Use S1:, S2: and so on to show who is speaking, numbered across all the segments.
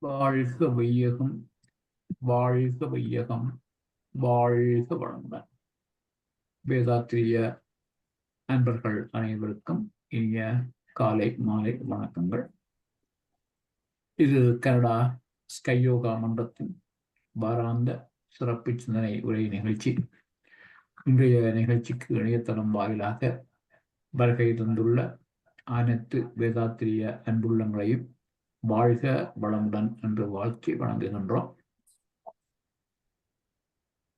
S1: வாழ்க வையகம், வாழ்க வையகம், வாழ்க வளமுடன். வேதாத்திரிய அன்பர்கள் அனைவருக்கும் இனிய காலை மாலை வணக்கங்கள். இது கனடா ஸ்கை யோகா மன்றத்தின் வாராந்த சிறப்பு சிந்தனை உரை நிகழ்ச்சி. இன்றைய நிகழ்ச்சிக்கு இணையதளம் வாயிலாக வருகை தந்துள்ள அனைத்து வேதாத்திரிய அன்புள்ளங்களையும் வாழ்க வளமுடன் என்று வாழ்த்தி வணங்குகின்றோம்.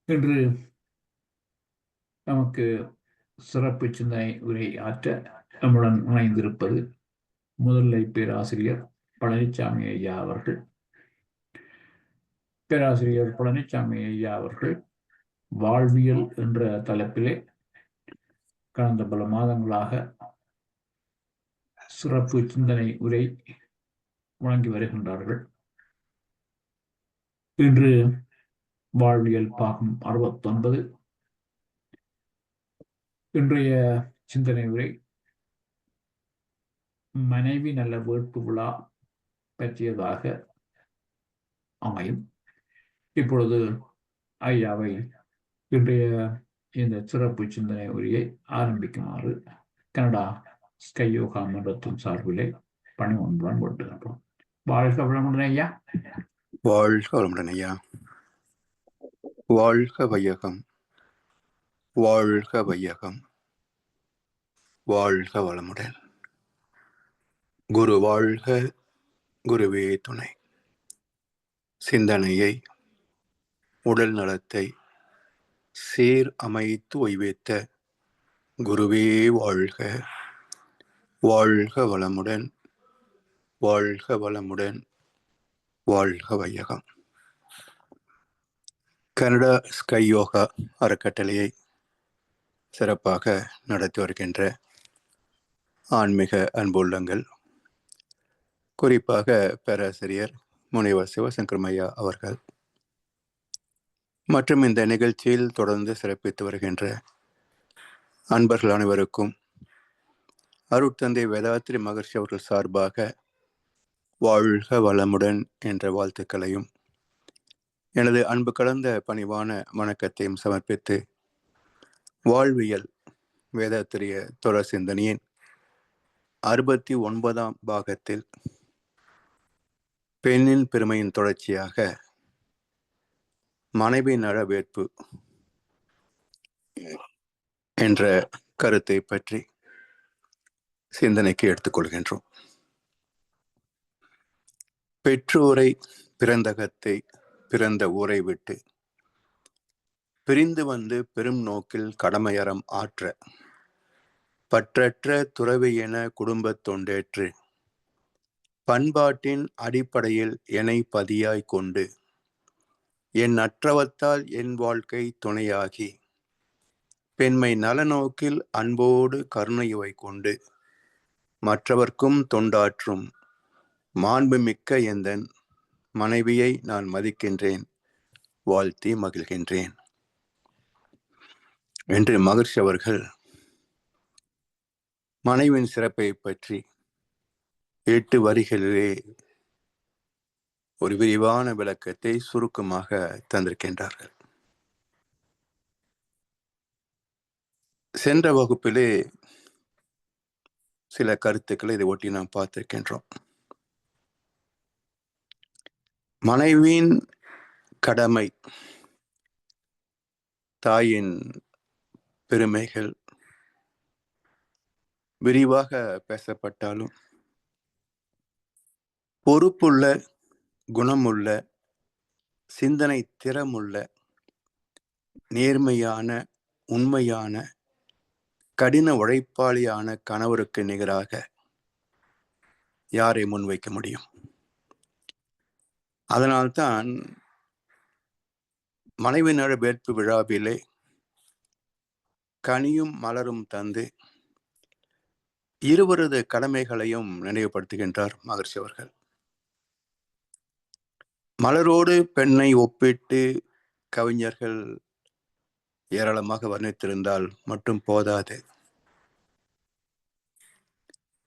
S1: இன்று நமக்கு சிறப்பு சிந்தனை உரை ஆற்ற நம்முடன் இணைந்திருப்பது முதல்நிலை பேராசிரியர் பழனிசாமி ஐயா அவர்கள். பேராசிரியர் பழனிசாமி ஐயா அவர்கள் வாழ்வியல் என்ற தலைப்பிலே கடந்த பல மாதங்களாக சிறப்பு சிந்தனை உரை வழங்கி வருகின்றார்கள். இன்று வாழ்வியல் பாகம் 69. இன்றைய சிந்தனை உரை மனைவி நல்ல வேட்பு விழா பற்றியதாக அமையும். இப்பொழுது ஐயாவை இன்றைய இந்த சிறப்பு சிந்தனை உரையை ஆரம்பிக்குமாறு கனடா ஸ்கை யோகா மன்றத்தின் சார்பிலே பணிவொன்றுடன் கொண்டுகின்றோம். வாழ்க வளமுடன் ஐயா.
S2: வாழ்க வளமுடன் ஐயா. வாழ்க வையகம், வாழ்க வையகம், வாழ்க வளமுடன். குரு வாழ்க, குருவே துணை. சிந்தனையை, உடல் நலத்தை சீர் அமைத்து ஓய்வேத்த குருவே வாழ்க. வாழ்க வளமுடன், வாழ்க வளமுடன், வாழ்க வையகம். கனடா ஸ்கை யோகா அறக்கட்டளையை சிறப்பாக நடத்தி வருகின்ற ஆன்மீக அன்புள்ளங்கள், குறிப்பாக பேராசிரியர் முனைவர் சிவசங்கரமையா அவர்கள் மற்றும் இந்த நிகழ்ச்சியில் தொடர்ந்து சிறப்பித்து வருகின்ற அன்பர்கள் அனைவருக்கும் அருட்தந்தை வேதாத்திரி மகர்ஷி அவர்கள் சார்பாக வாழ்க வளமுடன் என்ற வாழ்த்துக்களையும் எனது அன்பு கலந்த பணிவான வணக்கத்தையும் சமர்ப்பித்து வாழ்வியல் வேதாத்திரிய தொடர் சிந்தனையின் 69ஆம் பாகத்தில் பெண்ணின் பெருமையின் தொடர்ச்சியாக மனைவி நலவேட்பு என்ற கருத்தை பற்றி சிந்தனைக்கு எடுத்துக்கொள்கின்றோம். பெற்றோரை, பிறந்தகத்தை, பிறந்த ஊரை விட்டு பிரிந்து வந்து பெரும் நோக்கில் கடமையறம் ஆற்ற பற்றற்ற துறவி என குடும்பத் தொண்டேற்று பண்பாட்டின் அடிப்படையில் என்னை பதியாய் கொண்டு என் அற்றவத்தால் என் வாழ்க்கை துணையாகி பெண்மை நலநோக்கில் அன்போடு கருணையுவை கொண்டு மற்றவர்க்கும் தொண்டாற்றும் மாண்புமிக்க எந்தன் மனைவியை நான் மதிக்கின்றேன், வாழ்த்தி மகிழ்கின்றேன் என்று மகர்ஷி அவர்கள் மனைவியின் சிறப்பை பற்றி 8 வரிகளிலே ஒரு விரிவான விளக்கத்தை சுருக்கமாக தந்திருக்கின்றார்கள். சென்ற வகுப்பிலே சில கருத்துக்களை இதை ஒட்டி நாம் பார்த்திருக்கின்றோம். மனைவியின் கடமை, தாயின் பெருமைகள் விரிவாக பேசப்பட்டாலும் பொறுப்புள்ள, குணமுள்ள, சிந்தனை திறமுள்ள, நேர்மையான, உண்மையான, கடின உழைப்பாளியான கணவருக்கு நிகராக யாரை முன்வைக்க முடியும்? அதனால்தான் மனைவி நலவேட்பு விழாவிலே கனியும் மலரும் தந்து இருவரது கடமைகளையும் நினைவுபடுத்துகின்றார் மகர்ஷி அவர்கள். மலரோடு பெண்ணை ஒப்பிட்டு கவிஞர்கள் ஏராளமாக வர்ணித்திருந்தால் மட்டும் போதாது.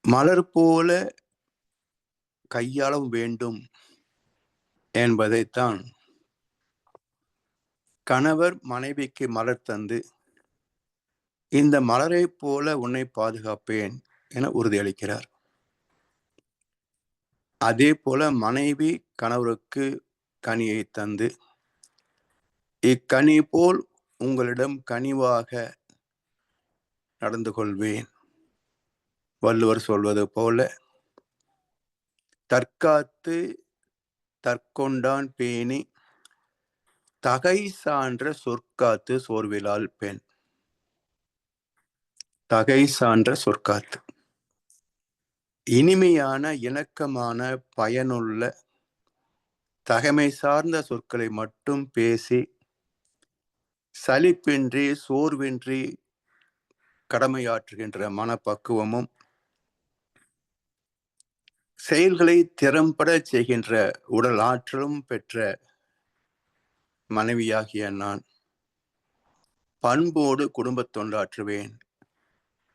S2: மலர் போல கையாளவும் வேண்டும் என்பதைத்தான் கணவர் மனைவிக்கு மலர் தந்து இந்த மலரை போல உன்னை பாதுகாப்பேன் என உறுதியளிக்கிறார். அதே போல மனைவி கணவருக்கு கனியை தந்து இக்கனி போல் உங்களிடம் கனிவாக நடந்து கொள்வேன். வள்ளுவர் சொல்வது போல தற்காத்து தற்கொண்டான் பேணி தகை சான்ற சொற்காத்து சோர்விலால் பெண். தகை சான்ற சொற்காத்து இனிமையான இணக்கமான பயனுள்ள தகைமை சார்ந்த சொற்களை மட்டும் பேசி சலிப்பின்றி சோர்வின்றி கடமையாற்றுகின்ற மனப்பக்குவமும் செயல்களை திறம்பட செய்கின்ற உடல் ஆற்றலும் பெற்ற மனைவியாகிய நான் பண்போடு குடும்பத் தொண்டாற்றுவேன்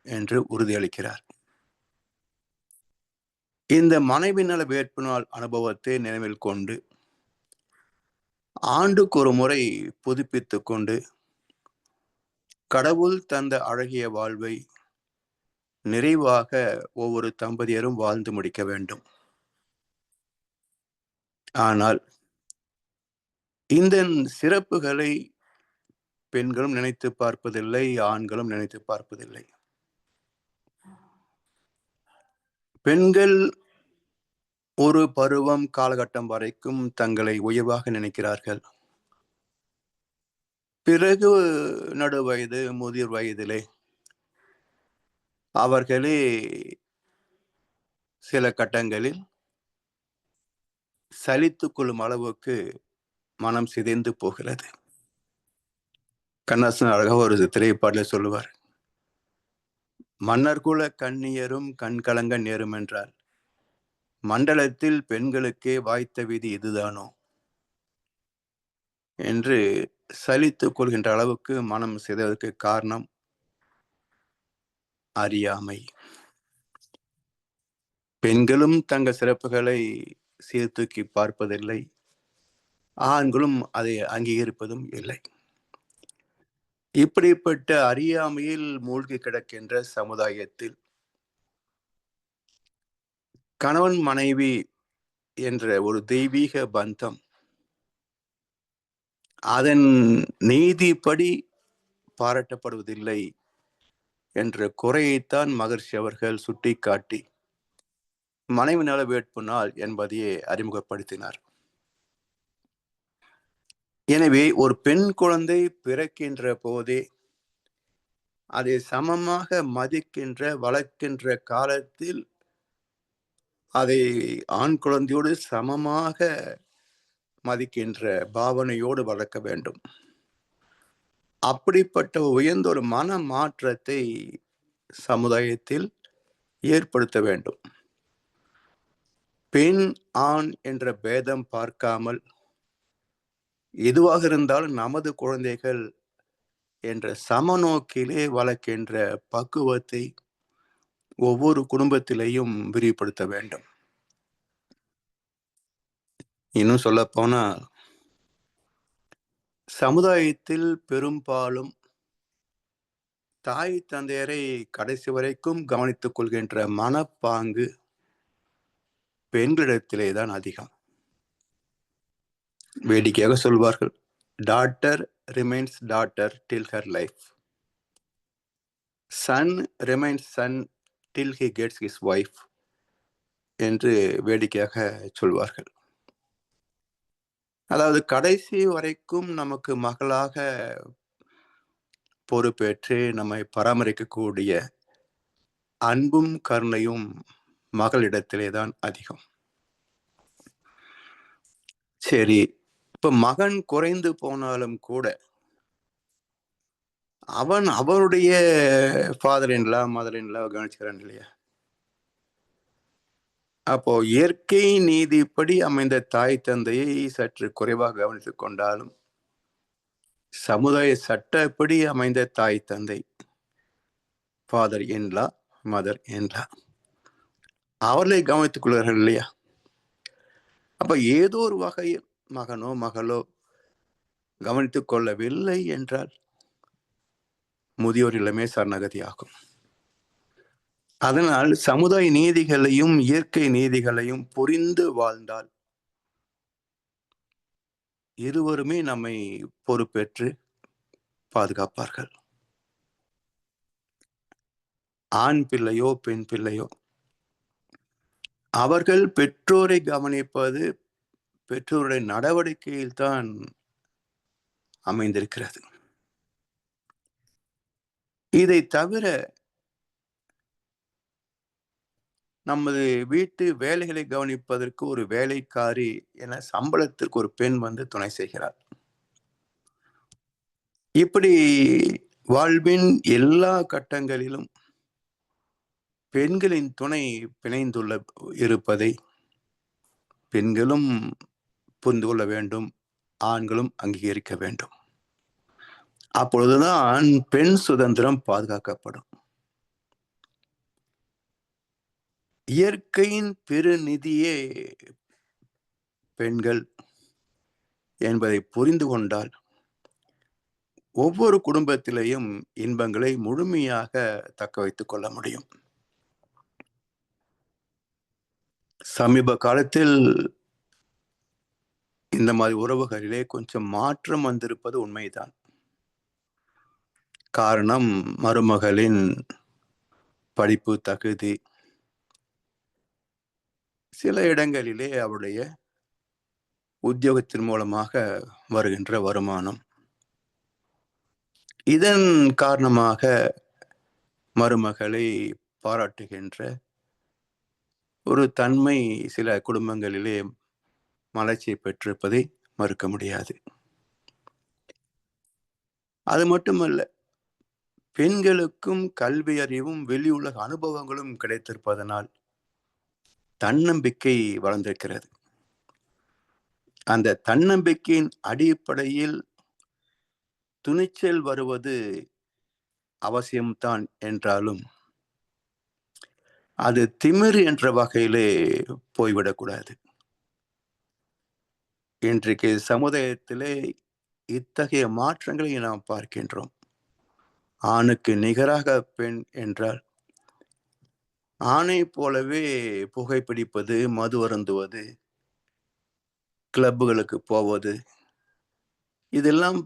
S2: என்று உறுதியளிக்கிறார். இந்த மனைவி நல வேட்பு நாள் அனுபவத்தை நினைவில் கொண்டு ஆண்டுக்கு ஒரு முறை புதுப்பித்துக் கொண்டு கடவுள் தந்த அழகிய வாழ்வை நிறைவாக ஒவ்வொரு தம்பதியரும் வாழ்ந்து முடிக்க வேண்டும். ஆனால் இந்த சிறப்புகளை பெண்களும் நினைத்து பார்ப்பதில்லை, ஆண்களும் நினைத்து பார்ப்பதில்லை. பெண்கள் ஒரு பருவம் காலகட்டம் வரைக்கும் தங்களை உயர்வாக நினைக்கிறார்கள். பிறகு நடுவயது முதிர் வயதிலே அவர்களே சில கட்டங்களில் சலித்துக் கொள்ளும் அளவுக்கு மனம் சிதைந்து போகிறது. கண்ணாசன் அழகாக ஒரு திரைப்பாடலில் சொல்லுவார், மன்னர் குல கண்ணியரும் கண்கலங்க நேரும் என்றால் மண்டலத்தில் பெண்களுக்கே வாய்த்த விதி இதுதானோ என்று சலித்துக் கொள்கின்ற அளவுக்கு மனம் சிதைவதற்கு காரணம் அறியாமை. பெண்களும் தங்கள் சிறப்புகளை சீர்தூக்கி பார்ப்பதில்லை, ஆண்களும் அதை அங்கீகரிப்பதும் இல்லை. இப்படிப்பட்ட அறியாமையில் மூழ்கி கிடக்கின்ற சமுதாயத்தில் கணவன் மனைவி என்ற ஒரு தெய்வீக பந்தம் அதன் நீதிப்படி பாராட்டப்படுவதில்லை என்ற குறையைத்தான் மகர்ஷி அவர்கள் சுட்டிக்காட்டி மனைவி நல வேட்பு நாள் என்பதையே அறிமுகப்படுத்தினார். எனவே ஒரு பெண் குழந்தை பிறக்கின்ற போதே அதை சமமாக மதிக்கின்ற வளர்க்கின்ற காலத்தில் அதை ஆண் குழந்தையோடு சமமாக மதிக்கின்ற பாவனையோடு வளர்க்க வேண்டும். அப்படிப்பட்ட உயர்ந்த ஒரு மன மாற்றத்தை சமுதாயத்தில் ஏற்படுத்த வேண்டும். பெண் ஆண் என்ற பேதம் பார்க்காமல் எதுவாக இருந்தாலும் நமது குழந்தைகள் என்ற சமநோக்கிலே வளர்க்கின்ற பக்குவத்தை ஒவ்வொரு குடும்பத்திலேயும் விரிவுபடுத்த வேண்டும். இன்னும் சொல்ல போனா சமுதாயத்தில் பெரும்பாலும் தாய் தந்தையரை கடைசி வரைக்கும் கவனித்துக் கொள்கின்ற மனப்பாங்கு பெண்களிடத்திலேதான் அதிகம். வேடிக்கையாக சொல்வார்கள், daughter remains daughter till her life, son remains son till he gets his wife என்று வேடிக்கையாக சொல்வார்கள். அதாவது கடைசி வரைக்கும் நமக்கு மகளாக பொறுப்பேற்று நம்மை பராமரிக்கக்கூடிய அன்பும் கருணையும் மகளிடத்திலேதான் அதிகம். சரி, இப்ப மகன் குறைந்து போனாலும் கூட அவன் அவருடைய ஃபாதர் இன்லா மதர் இன்லா கவனிச்சுக்கிறான் இல்லையா? அப்போ இயற்கை நீதிப்படி அமைந்த தாய் தந்தையை சற்று குறைவாக கவனித்துக் கொண்டாலும் சமுதாய சட்டப்படி அமைந்த தாய் தந்தை ஃபாதர் இன்லா மதர் இன்லா அவர்களை கவனித்துக் கொள்வார்கள் இல்லையா? அப்ப ஏதோ ஒரு வகையில் மகனோ மகளோ கவனித்துக் கொள்ளவில்லை என்றால் முதியோர் இல்லமே சரணகதியாகும். அதனால் சமுதாய நீதிகளையும் இயற்கை நீதிகளையும் புரிந்து வாழ்ந்தால் இருவருமே நம்மை பொறுப்பேற்று பாதுகாப்பார்கள். ஆண் பிள்ளையோ பெண் பிள்ளையோ அவர்கள் பெற்றோரை கவனிப்பது பெற்றோருடைய நடவடிக்கையில் தான் அமைந்திருக்கிறது. இதை தவிர நமது வீட்டு வேலைகளை கவனிப்பதற்கு ஒரு வேலைக்காரி என சம்பளத்திற்கு ஒரு பெண் துணை செய்கிறார். இப்படி வாழ்வின் எல்லா கட்டங்களிலும் பெண்களின் துணை பிணைந்துள்ள இருப்பதை பெண்களும் புரிந்து கொள்ள வேண்டும், ஆண்களும் அங்கீகரிக்க வேண்டும். அப்பொழுதுதான் பெண் சுதந்திரம் பாதுகாக்கப்படும். இயற்கையின் பெருநிதியே பெண்கள் என்பதை புரிந்து கொண்டால் ஒவ்வொரு குடும்பத்திலேயும் இன்பங்களை முழுமையாக தக்க வைத்துக் கொள்ள முடியும். சமீப காலத்தில் இந்த மாதிரி உறவுகளிலே கொஞ்சம் மாற்றம் வந்திருப்பது உண்மைதான். காரணம் மருமகளின் படிப்பு தகுதி, சில இடங்களிலே அவருடைய உத்தியோகத்தின் மூலமாக வருகின்ற வருமானம், இதன் காரணமாக மருமகளை பாராட்டுகின்ற ஒரு தன்மை சில குடும்பங்களிலே மலர்ச்சியை பெற்றிருப்பதை மறுக்க முடியாது. அது மட்டுமல்ல, பெண்களுக்கும் கல்வி அறிவும் வெளி உலக அனுபவங்களும் கிடைத்திருப்பதனால் தன்னம்பிக்கை வளர்ந்திருக்கிறது. அந்த தன்னம்பிக்கையின் அடிப்படையில் துணிச்சல் வருவது அவசியம்தான் என்றாலும் அது திமிர் என்ற வகையிலே போய்விடக்கூடாது. இன்றைக்கு சமுதாயத்திலே இத்தகைய மாற்றங்களை நாம் பார்க்கின்றோம். ஆணுக்கு நிகராக பெண் என்றால் ஆணை போலவே புகைப்பிடிப்பது, மது அருந்துவது, கிளப்புகளுக்கு போவது, இதெல்லாம்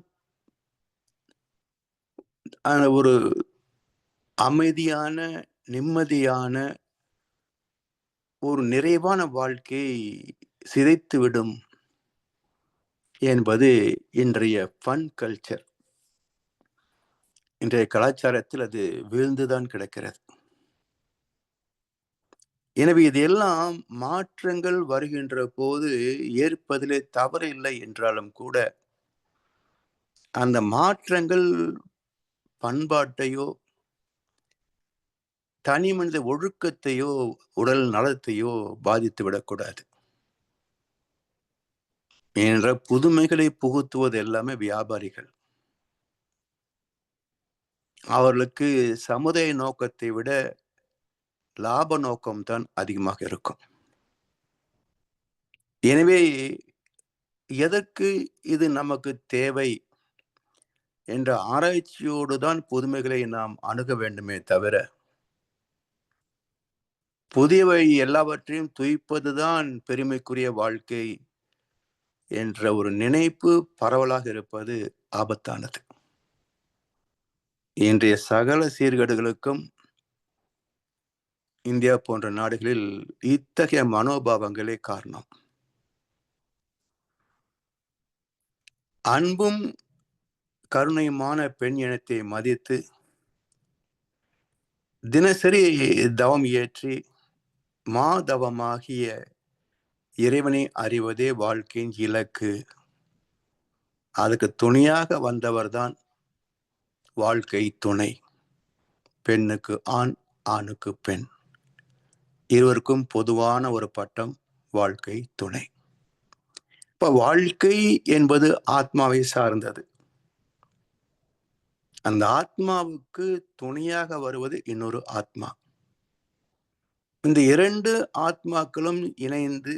S2: ஒரு அமைதியான நிம்மதியான ஒரு நிறைவான வாழ்க்கையை சிதைத்துவிடும் என்பது இன்றைய ஃபன் கல்ச்சர். இன்றைய கலாச்சாரத்தில் அது வீழ்ந்துதான் கிடக்கிறது. எனவே இதெல்லாம் மாற்றங்கள் வருகின்ற போது ஏற்பதிலே தவறு இல்லை என்றாலும் கூட அந்த மாற்றங்கள் பண்பாட்டையோ தனி மனித ஒழுக்கத்தையோ உடல் நலத்தையோ பாதித்து விடக்கூடாது. என்ற புதுமைகளை புகுத்துவது எல்லாமே வியாபாரிகள். அவர்களுக்கு சமுதாய நோக்கத்தை விட லாப நோக்கம்தான் அதிகமாக இருக்கும். எனவே எதற்கு இது நமக்கு தேவை என்ற ஆராய்ச்சியோடு தான் புதுமைகளை நாம் அணுக வேண்டுமே தவிர புதியவை எல்லாவற்றையும் துய்ப்பதுதான் பெருமைக்குரிய வாழ்க்கை என்ற ஒரு நினைப்பு பரவலாக இருப்பது ஆபத்தானது. இன்றைய சகல சீர்கேடுகளுக்கும் இந்தியா போன்ற நாடுகளில் இத்தகைய மனோபாவங்களே காரணம். அன்பும் கருணையுமான பெண் இனத்தை மதித்து தினசரி தவம் இயற்றி மாதவமாகிய இறைவனை அறிவதே வாழ்க்கையின் இலக்கு. அதுக்கு துணையாக வந்தவர்தான் வாழ்க்கை துணை. பெண்ணுக்கு ஆண், ஆணுக்கு பெண், இருவருக்கும் பொதுவான ஒரு பட்டம் வாழ்க்கை துணை. இப்ப வாழ்க்கை என்பது ஆத்மாவை சார்ந்தது. அந்த ஆத்மாவுக்கு துணையாக வருவது இன்னொரு ஆத்மா. இந்த இரண்டு ஆத்மாக்களும் இணைந்து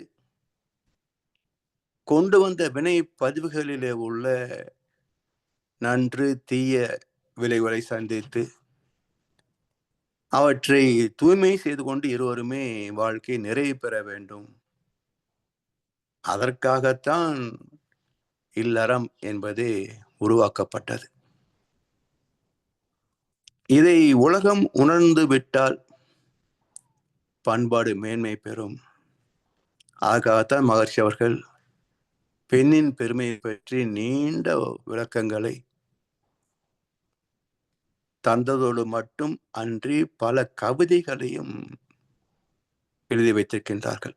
S2: கொண்டு வந்த வினை பதிவுகளிலே உள்ள நன்று தீய விளைவுகளை சந்தித்து அவற்றை தூய்மை செய்து கொண்டு இருவருமே வாழ்க்கை நிறைவு பெற வேண்டும். அதற்காகத்தான் இல்லறம் என்பது உருவாக்கப்பட்டது. இதை உலகம் உணர்ந்து விட்டால் பண்பாடு மேன்மை பெறும். ஆகாதான் மகர்ஷி அவர்கள் பெண்ணின் பெருமையை பற்றி நீண்ட விளக்கங்களை தந்ததோடு மட்டும் அன்றி பல கவிதைகளையும் எழுதி வைத்திருக்கின்றார்கள்.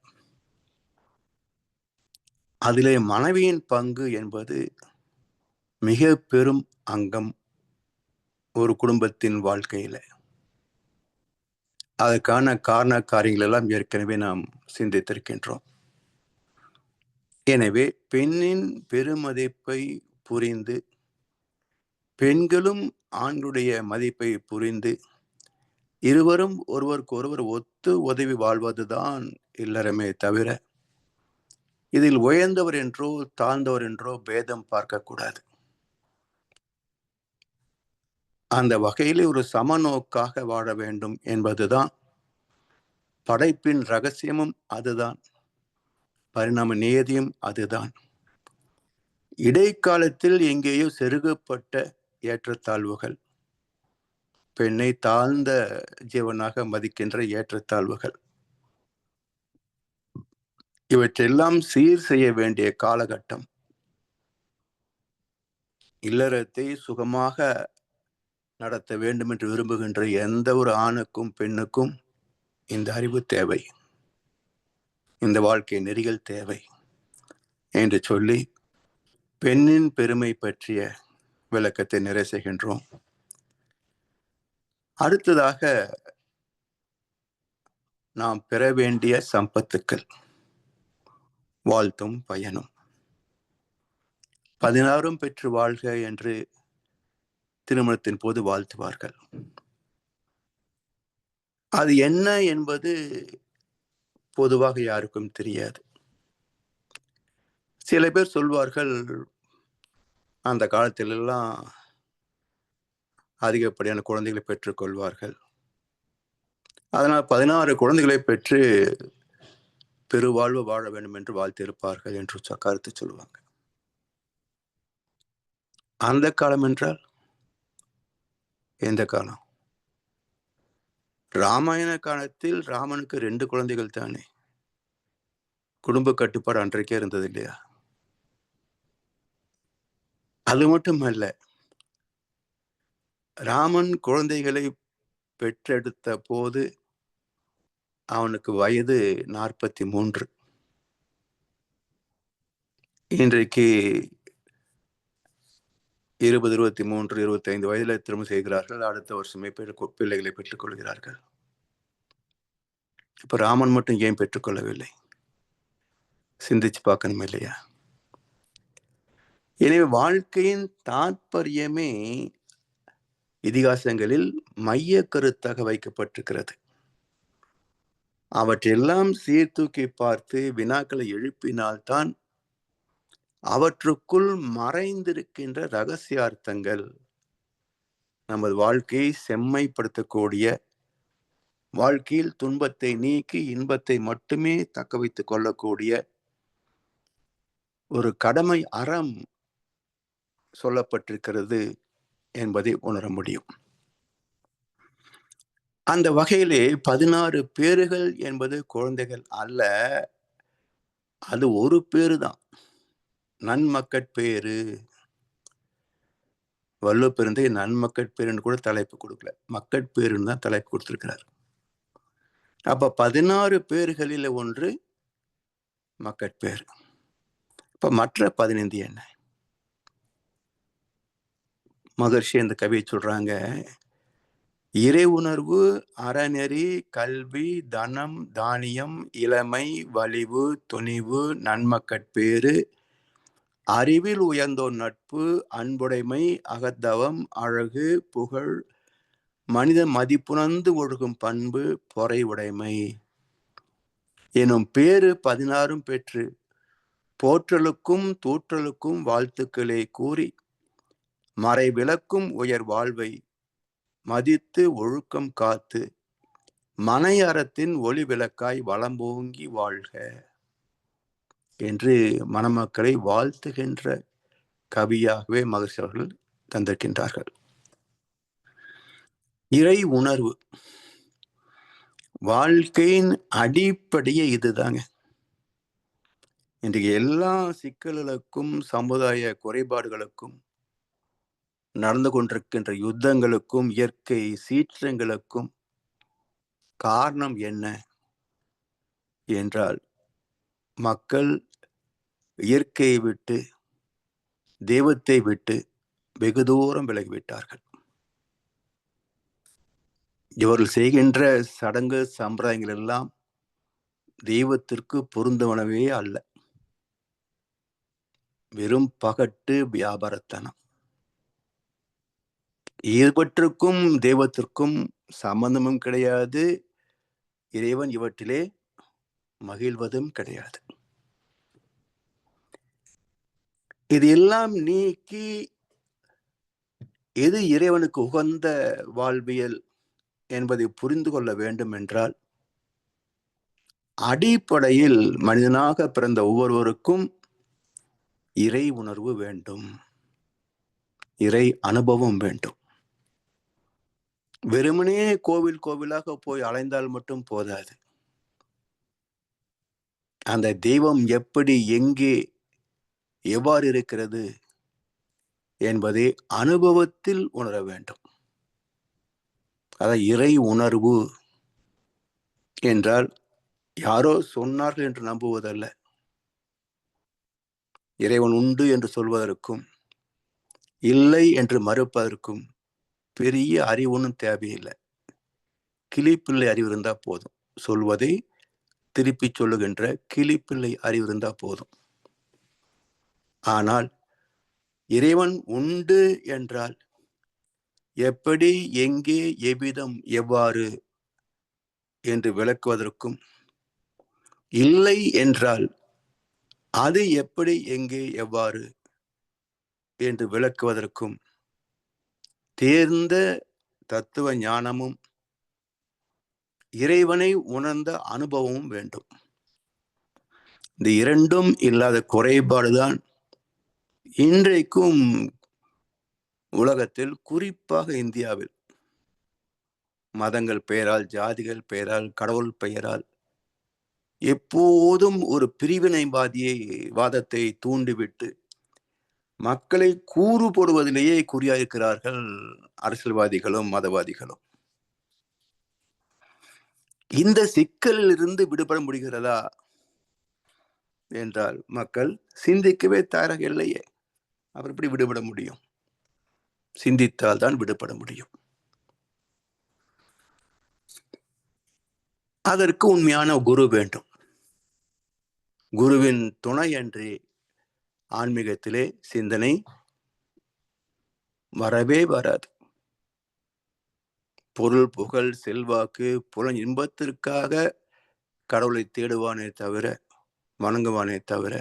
S2: அதிலே மனைவியின் பங்கு என்பது மிக பெரும் அங்கம் ஒரு குடும்பத்தின் வாழ்க்கையில. அதற்கான காரண காரியங்கள் எல்லாம் ஏற்கனவே நாம் சிந்தித்திருக்கின்றோம். எனவே பெண்ணின் பெருமதிப்பை புரிந்து பெண்களும் ஆண்களுடைய மதிப்பை புரிந்து இருவரும் ஒருவருக்கு ஒருவர் ஒத்து உதவி வாழ்வதுதான் இல்லறமே தவிர இதில் உயர்ந்தவர் என்றோ தாழ்ந்தவர் என்றோ பேதம் பார்க்கக்கூடாது. அந்த வகையில் ஒரு சமநோக்காக வாழ வேண்டும் என்பதுதான் படைப்பின் ரகசியமும் அதுதான், பரிணாம நியதியும் அதுதான். இடைக்காலத்தில் எங்கேயோ செருகப்பட்ட ஏற்றத்தாழ்வுகள், பெண்ணை தாழ்ந்த ஜீவனாக மதிக்கின்ற ஏற்றத்தாழ்வுகள், இவற்றெல்லாம் சீர் செய்ய வேண்டிய காலகட்டம். இல்லறத்தை சுகமாக நடத்த வேண்டும் என்று விரும்புகின்ற எந்த ஒரு ஆணுக்கும் பெண்ணுக்கும் இந்த அறிவு தேவை, இந்த வாழ்க்கை நெறிகள் தேவை என்று சொல்லி பெண்ணின் பெருமை பற்றிய விளக்கத்தை நிறைவு செய்கின்றோம். அடுத்ததாக நாம் பெற வேண்டிய சம்பத்துக்கள், வாழ்த்தும் பயனும். 16 பெற்று வாழ்க என்று திருமணத்தின் போது வாழ்த்துவார்கள். அது என்ன என்பது பொதுவாக யாருக்கும் தெரியாது. சில பேர் சொல்வார்கள், அந்த காலத்தில் எல்லாம் அதிகப்படியான குழந்தைகளை பெற்றுக் கொள்வார்கள், அதனால் 16 குழந்தைகளை பெற்று பெருவாழ்வு வாழ வேண்டும் என்று வாழ்த்திருப்பார்கள் என்று கருத்து சொல்லுவாங்க. அந்த காலம் என்றால் எந்த காலம்? ராமாயண காலத்தில் ராமனுக்கு 2 குழந்தைகள் தானே. குடும்ப கட்டுப்பாடு அன்றைக்கே இருந்தது இல்லையா? அது மட்டுமல்ல, ராமன் குழந்தைகளை பெற்றெடுத்த போது அவனுக்கு வயது 43. இன்றைக்கு 20, 23, 25 வயதுல திருமணம் செய்கிறார்கள். அடுத்த வருஷமே பிள்ளைகளை பெற்றுக் கொள்கிறார்கள். இப்ப ராமன் மட்டும் ஏன் பெற்றுக்கொள்ளவில்லை? சிந்திச்சு பார்க்கணும் இல்லையா? எனவே வாழ்க்கையின் தாற்பயமே இதிகாசங்களில் மைய கருத்தாக வைக்கப்பட்டிருக்கிறது. அவற்றெல்லாம் சீர்தூக்கி பார்த்து வினாக்களை எழுப்பினால்தான் அவற்றுக்குள் மறைந்திருக்கின்ற ரகசியார்த்தங்கள் நமது வாழ்க்கையை செம்மைப்படுத்தக்கூடிய, வாழ்க்கையில் துன்பத்தை நீக்கி இன்பத்தை மட்டுமே தக்க வைத்துக் கொள்ளக்கூடிய ஒரு கடமை அறம் சொல்லப்பட்டிருக்கிறது என்பதை உணர முடியும். அந்த வகையிலே 16 பேர்கள் என்பது குழந்தைகள் அல்ல, அது ஒரு பேரு தான், நன்மக்கட்பேறு. வள்ளுவ பெருந்தை நன்மக்கட்பேருன்னு கூட தலைப்பு கொடுக்கல, மக்கட்பேருன்னு தான் தலைப்பு கொடுத்திருக்கிறார். அப்ப 16 பேர்களில் ஒன்று மக்கட்பேறு. இப்ப மற்ற 15 என்ன? மகர்ஷி இந்த கவியை சொல்றாங்க, இறை உணர்வு, அறநெறி, கல்வி, தனம், தானியம், இளமை, வலிவு, துணிவு, நன்மக்கட்பேறு, அறிவில் உயர்ந்தோர் நட்பு, அன்புடைமை, அகத்தவம், அழகு, புகழ், மனித மதிப்புணர்ந்து ஒழுகும் பண்பு, பொறை உடைமை எனும் பேரு 16 பெற்று போற்றலுக்கும் தூற்றலுக்கும் வாழ்த்துக்களை கூறி மறை விளக்கும் உயர் வாழ்வை மதித்து ஒழுக்கம் காத்து மனையறத்தின் ஒளி விளக்காய் வளம்போங்கி வாழ்க என்று மணமக்களை வாழ்த்துகின்ற கவியாகவே மகர்ஷி அவர்கள் தந்திருக்கின்றார்கள். இறை உணர்வு வாழ்க்கையின் அடிப்படையே இதுதாங்க. இன்றைக்கு எல்லா சிக்கல்களுக்கும் சமுதாய குறைபாடுகளுக்கும் நடந்து கொண்டிருக்கின்ற யுத்தங்களுக்கும் இயற்கை சீற்றங்களுக்கும் காரணம் என்ன என்றால், மக்கள் இயற்கையை விட்டு தெய்வத்தை விட்டு வெகு தூரம் விலகிவிட்டார்கள். இவர்கள் செய்கின்ற சடங்கு சம்பிரதாயங்கள் எல்லாம் தெய்வத்திற்கு பொருந்தவனவே அல்ல. வெறும் பகட்டு வியாபாரத்தனம். இவற்றுக்கும் தெய்வத்திற்கும் சம்பந்தமும் கிடையாது. இறைவன் இவற்றிலே மகிழ்வதும் கிடையாது. இது எல்லாம் நீக்கி எது இறைவனுக்கு உகந்த வாழ்வியல் என்பதை புரிந்து கொள்ள வேண்டும் என்றால், அடிப்படையில் மனிதனாக பிறந்த ஒவ்வொருவருக்கும் இறை உணர்வு வேண்டும், இறை அனுபவம் வேண்டும். வெறுமனே கோவில் கோவிலாக போய் அலைந்தால் மட்டும் போதாது. அந்த தெய்வம் எப்படி, எங்கே, எவ்வாறு இருக்கிறது என்பதை அனுபவத்தில் உணர வேண்டும். அதான் இறை உணர்வு என்றால் யாரோ சொன்னார்கள் என்று நம்புவதல்ல. இறைவன் உண்டு என்று சொல்வதற்கும் இல்லை என்று மறுப்பதற்கும் பெரிய அறிவு ஒன்றும் தேவையில்லை. கிளிப்பிள்ளை அறிவு இருந்தா போதும். சொல்வதை திருப்பி சொல்லுகின்ற கிளிப்பிள்ளை அறிவு இருந்தா போதும். ஆனால் இறைவன் உண்டு என்றால் எப்படி, எங்கே, எவ்விதம், எவ்வாறு என்று விளக்குவதற்கும், இல்லை என்றால் அது எப்படி, எங்கே, எவ்வாறு என்று விளக்குவதற்கும் தேர்ந்த தத்துவ ஞானமும் இறைவனை உணர்ந்த அனுபவமும் வேண்டும். இந்த இரண்டும் இல்லாத குறைபாடுதான் இன்றைக்கும் உலகத்தில், குறிப்பாக இந்தியாவில், மதங்கள் பெயரால், ஜாதிகள் பெயரால், கடவுள் பெயரால் எப்போதும் ஒரு வாதத்தை தூண்டிவிட்டு மக்களை கூறு போடுவதிலேயே குறியாயிருக்கிறார்கள் அரசியல்வாதிகளும் மதவாதிகளும். இந்த சிக்கலில் இருந்து விடுபட முடிகிறதா என்றால் மக்கள் சிந்திக்கவே தயாராக இல்லையே. அவர் எப்படி விடுபட முடியும்? சிந்தித்தால் தான் விடுபட முடியும். அதற்கு உண்மையான குரு வேண்டும். குருவின் துணையன்றி ஆன்மீகத்திலே சிந்தனை வரவே வராது. பொருள், புகழ், செல்வாக்கு, புலன் இன்பத்திற்காக கடவுளை தேடுவானே தவிர, வணங்குவானே தவிர,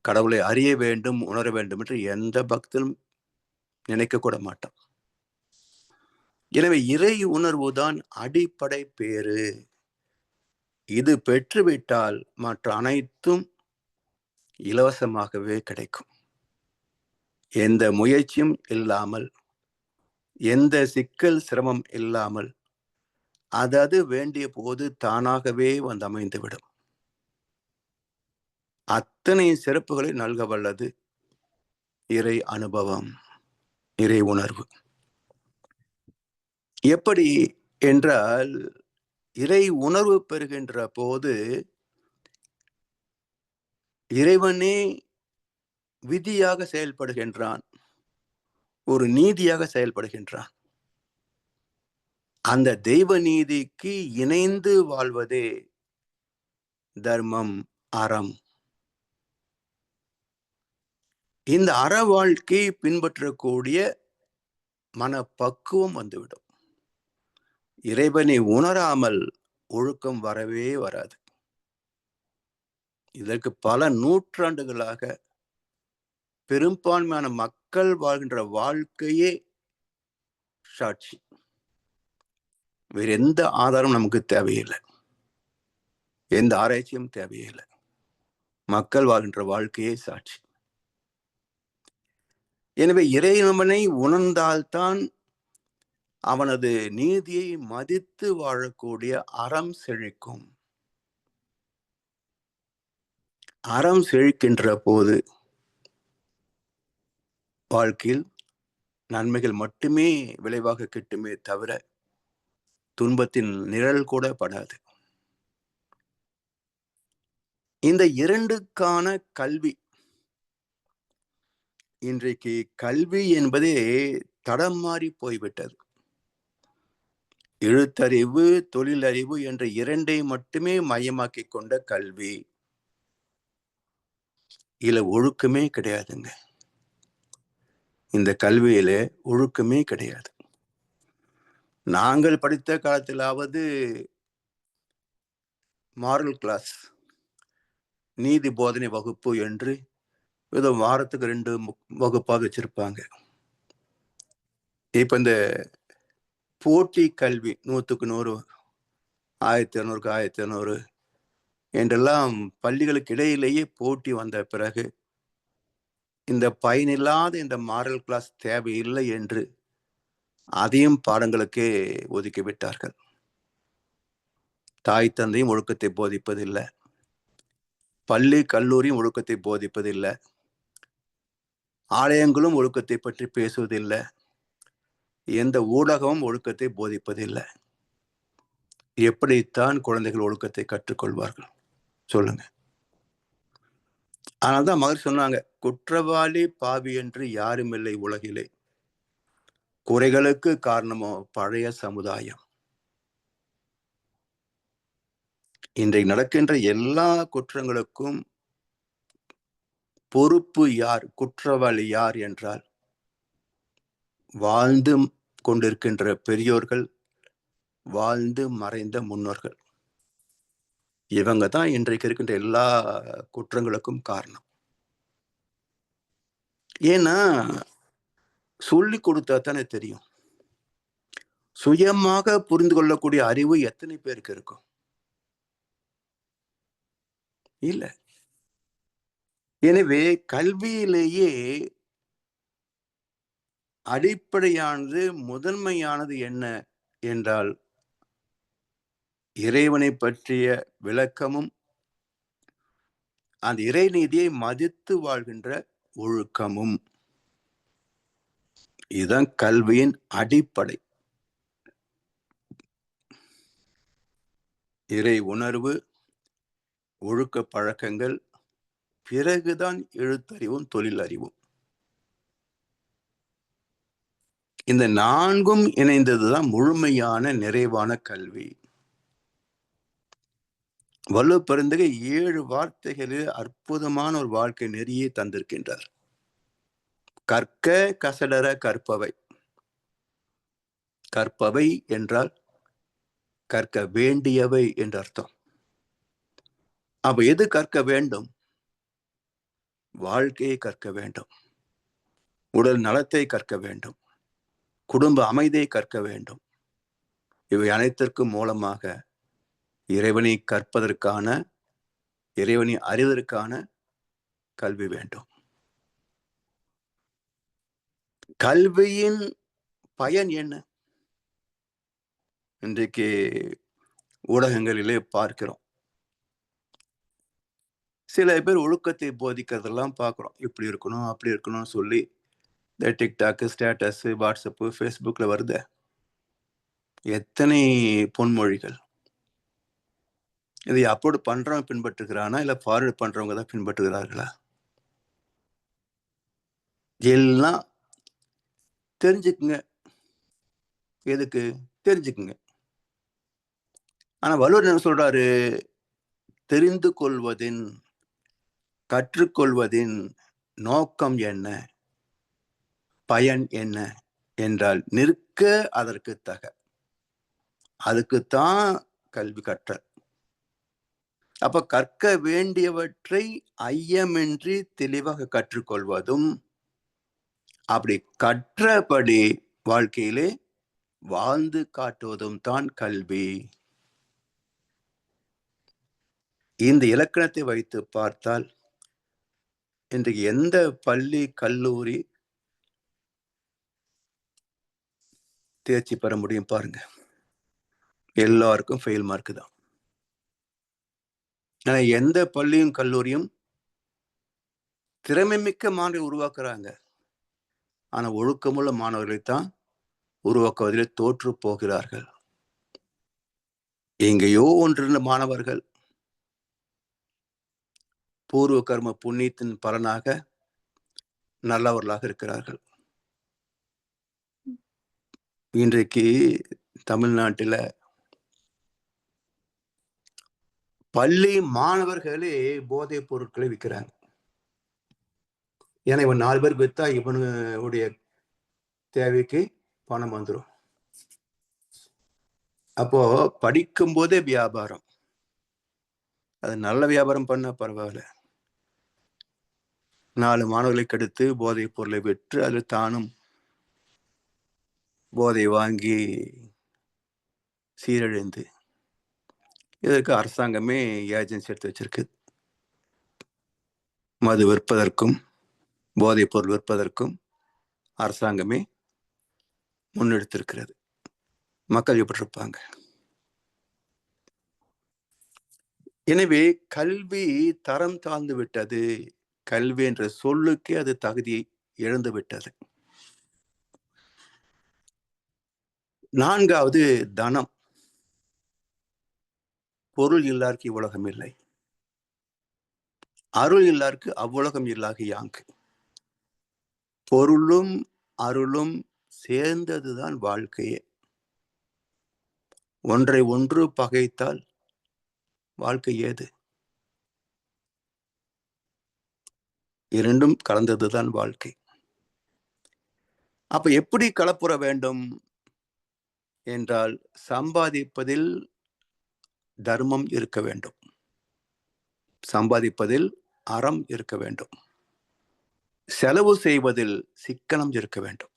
S2: கடவுளை அறிய வேண்டும், உணர வேண்டும் என்று எந்த பக்தனும் நினைக்க கூட மாட்டான். எனவே இறை உணர்வு தான் அடிப்படை பேறு. இது பெற்றுவிட்டால் மற்ற அனைத்தும் இலவசமாகவே கிடைக்கும். எந்த முயற்சியும் இல்லாமல், எந்த சிக்கல் சிரமம் இல்லாமல், அது வேண்டிய போது தானாகவே வந்து அமைந்துவிடும். அத்தனை சிறப்புகளை நல்க வல்லது இறை அனுபவம், இறை உணர்வு. எப்படி என்றால், இறை உணர்வு பெறுகின்ற போது இறைவனே விதியாக செயல்படுகின்றான், ஒரு நீதியாக செயல்படுகின்றான். அந்த தெய்வ நீதிக்கு இணைந்து வாழ்வதே தர்மம், அறம். இந்த அற வாழ்க்கை பின்பற்றக்கூடிய மனப்பக்குவம் வந்துவிடும். இறைவனை உணராமல் ஒழுக்கம் வரவே வராது. இதற்கு பல நூற்றாண்டுகளாக பெரும்பான்மையான மக்கள் வாழ்கின்ற வாழ்க்கையே சாட்சி. வேற எந்த ஆதாரம் நமக்கு தேவையில்லை, எந்த ஆராய்ச்சியும் தேவையில்லை. மக்கள் வாழ்கின்ற வாழ்க்கையே சாட்சி. எனவே இறைவனை உணர்ந்தால்தான் அவனது நீதியை மதித்து வாழக்கூடிய அறம் செழிக்கும். அறம் செழிக்கின்ற போது வாழ்க்கையில் நன்மைகள் மட்டுமே விளைவாக கிட்டுமே தவிர துன்பத்தின் நிழல் கூட படாது. இந்த இரண்டுக்கான கல்வி, இன்றைக்கு கல்வி என்பதே தடம் மாறி போய்விட்டது. எழுத்தறிவு, தொழிலறிவு என்ற இரண்டை மட்டுமே மையமாக்கி கொண்ட கல்வி. இதுல ஒழுக்கமே கிடையாதுங்க. இந்த கல்வியில ஒழுக்கமே கிடையாது. நாங்கள் படித்த காலத்திலாவது மாரல் கிளாஸ், நீதி போதனை வகுப்பு என்று ஏதோ வாரத்துக்கு 2 வகுப்பாக வச்சிருப்பாங்க. இப்ப இந்த போட்டி கல்வி 100க்கு 100, 1200க்கு 1200 என்றெல்லாம் பள்ளிகளுக்கு இடையிலேயே போட்டி வந்த பிறகு இந்த பயனில்லாத இந்த மாரல் கிளாஸ் தேவையில்லை என்று அதையும் பாடங்களுக்கே ஒதுக்கிவிட்டார்கள். தாய் தந்தையும் ஒழுக்கத்தை போதிப்பதில்லை, பள்ளி கல்லூரியும் ஒழுக்கத்தை போதிப்பதில்லை, ஆலயங்களும் ஒழுக்கத்தை பற்றி பேசுவதில்லை, எந்த ஊடகமும் ஒழுக்கத்தை போதிப்பதில்லை. எப்படித்தான் குழந்தைகள் ஒழுக்கத்தை கற்றுக்கொள்வார்கள் சொல்லுங்க? அதனால்தான் மகர் சொன்னாங்க, குற்றவாளி பாவி என்று யாரும் இல்லை உலகிலே, குறைகளுக்கு காரணமோ பழைய சமுதாயம். இன்றைக்கு நடக்கின்ற எல்லா குற்றங்களுக்கும் பொறுப்பு யார், குற்றவாளி யார் என்றால் வாழ்ந்து கொண்டிருக்கின்ற பெரியோர்கள், வாழ்ந்து மறைந்த முன்னோர்கள். இவங்க தான் இன்றைக்கு இருக்கின்ற எல்லா குற்றங்களுக்கும் காரணம். ஏன்னா சொல்லி கொடுத்தா தானே தெரியும். சுயமாக புரிந்து கொள்ளக்கூடிய அறிவு எத்தனை பேருக்கு இருக்கும்? இல்ல. எனவே கல்வியிலேயே அடிப்படையானது, முதன்மையானது என்ன என்றால் இறைவனை பற்றிய விளக்கமும் அந்த இறைநீதியை மதித்து வாழ்கின்ற ஒழுக்கமும். இதுதான் கல்வியின் அடிப்படை. இறை உணர்வு, ஒழுக்க பழக்கங்கள், பிறகுதான் எழுத்தறிவும் தொழில் அறிவும். இந்த 4ம் இணைந்ததுதான் முழுமையான நிறைவான கல்வி. வள்ளுவ பெருந்தகை 7 வார்த்தைகளில் அற்புதமான ஒரு வாழ்க்கை நெறியை தந்திருக்கின்றார். கற்க கசடர கற்பவை. கற்பவை என்றால் கற்க வேண்டியவை என்று அர்த்தம். அப்ப எது கற்க வேண்டும்? வாழ்க்கையை கற்க வேண்டும், உடல் நலத்தை கற்க வேண்டும், குடும்ப அமைதியை கற்க வேண்டும். இவை அனைத்திற்கும் மூலமாக இறைவனை கற்பதற்கான, இறைவனை அறிவதற்கான கல்வி வேண்டும். கல்வியின் பயன் என்ன? இன்றைக்கு ஊடகங்களிலே பார்க்கிறோம். சில பேர் ஒழுக்கத்தை போதிக்கிறதெல்லாம் பார்க்கிறோம். இப்படி இருக்கணும், அப்படி இருக்கணும்னு சொல்லி இந்த டிக்டாக், ஸ்டேட்டஸ், வாட்ஸ்அப், ஃபேஸ்புக்ல வருது. எத்தனை பொன்மொழிகள்! இதை அப்லோட் பண்றவன் பின்பற்றுகிறானா, இல்ல ஃபார்வர்ட் பண்றவங்க தான் பின்பற்றுகிறார்களா? எல்லாம் தெரிஞ்சுக்குங்க. எதுக்கு? தெரிஞ்சுக்குங்க. ஆனா வள்ளுவர் என்ன சொல்றாரு? தெரிந்து கொள்வதின், கற்றுக்கொள்வதின் நோக்கம் என்ன, பயன் என்ன என்றால் நிற்க அதற்கு தக. அதுக்குத்தான் கல்வி கற்றல். அப்ப கற்க வேண்டியவற்றை ஐயமின்றி தெளிவாக கற்றுக்கொள்வதும், அப்படி கற்றபடி வாழ்க்கையிலே வாழ்ந்து காட்டுவதும் தான் கல்வி. இந்த இலக்கணத்தை வைத்து பார்த்தால் இன்றைக்கு எந்த பள்ளி கல்லூரி தேர்ச்சி பெற முடியும் பாருங்க. எல்லாருக்கும் ஃபெயில் மார்க் தான். ஆனா எந்த பள்ளியும் கல்லூரியும் திறமை மிக்க மாணவரை உருவாக்குறாங்க. ஆனா ஒழுக்கமுள்ள மாணவர்களை தான் உருவாக்குவதில் தோற்று போகிறார்கள். எங்கேயோ ஒன்றிருந்த மாணவர்கள் பூர்வ கர்ம புண்ணியத்தின் பலனாக நல்லவர்களாக இருக்கிறார்கள். இன்றைக்கு தமிழ்நாட்டில பள்ளி மாணவர்களே போதைப் பொருட்களை விற்கிறாங்க. ஏன்னா இவன் 4 பேருக்கு வித்தா இவனுடைய தேவைக்கு பணம் வந்துடும். அப்போ படிக்கும் போதே வியாபாரம். அது நல்ல வியாபாரம் பண்ண பரவாயில்ல. 4 மாணவர்களை கெடுத்து போதைப் பொருளை விற்று அதில் தானும் போதை வாங்கி சீரழிந்து, இதற்கு அரசாங்கமே ஏஜென்சி எடுத்து வச்சிருக்கு. மது விற்பதற்கும் போதைப் பொருள் விற்பதற்கும் அரசாங்கமே முன்னெடுத்திருக்கிறது. மக்கள் எப்படி இருப்பாங்க? எனவே கல்வி தரம் தாழ்ந்து விட்டது. கல்வி என்ற சொல்லுக்கே அது தகுதியை இழந்து விட்டது. 4வது தனம். பொருள் இல்லார்க்கு இவ்வுலகம் இல்லை, அருள் இல்லார்க்கு அவ்வுலகம் இல்லாக யாங்கு. பொருளும் அருளும் சேர்ந்ததுதான் வாழ்க்கையே. ஒன்றை ஒன்று பகைத்தால் வாழ்க்கை ஏது? இரண்டும் கலந்ததுதான் வாழ்க்கை. அப்ப எப்படி கலப்புற வேண்டும் என்றால், சம்பாதிப்பதில் தர்மம் இருக்க வேண்டும், சம்பாதிப்பதில் அறம் இருக்க வேண்டும், செலவு செய்வதில் சிக்கனம் இருக்க வேண்டும்.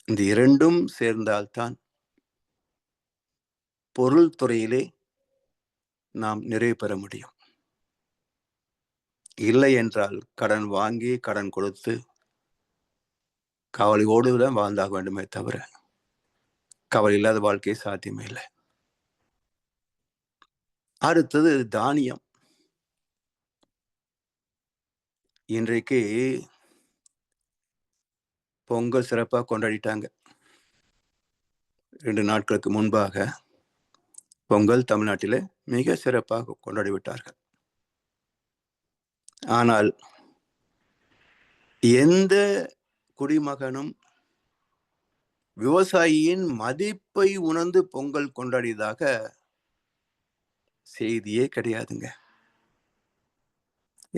S2: இந்த இரண்டும் சேர்ந்தால்தான் பொருள் துறையிலே நாம் நிறைவு பெற முடியும். இல்லை என்றால் கடன் வாங்கி கடன் கொடுத்து கவலையோடு தான் வாழ்ந்தாக வேண்டுமே தவிர கவலை இல்லாத வாழ்க்கை சாத்தியமே இல்லை. அடுத்தது தானியம். இன்றைக்கு பொங்கல் சிறப்பாக கொண்டாடிட்டாங்க. 2 நாட்களுக்கு முன்பாக பொங்கல் தமிழ்நாட்டிலே மிக சிறப்பாக கொண்டாடிவிட்டார்கள். ஆனால் எந்த குடிமகனும் விவசாயியின் மதிப்பை உணர்ந்து பொங்கல் கொண்டாடியதாக செய்தியே கிடையாதுங்க.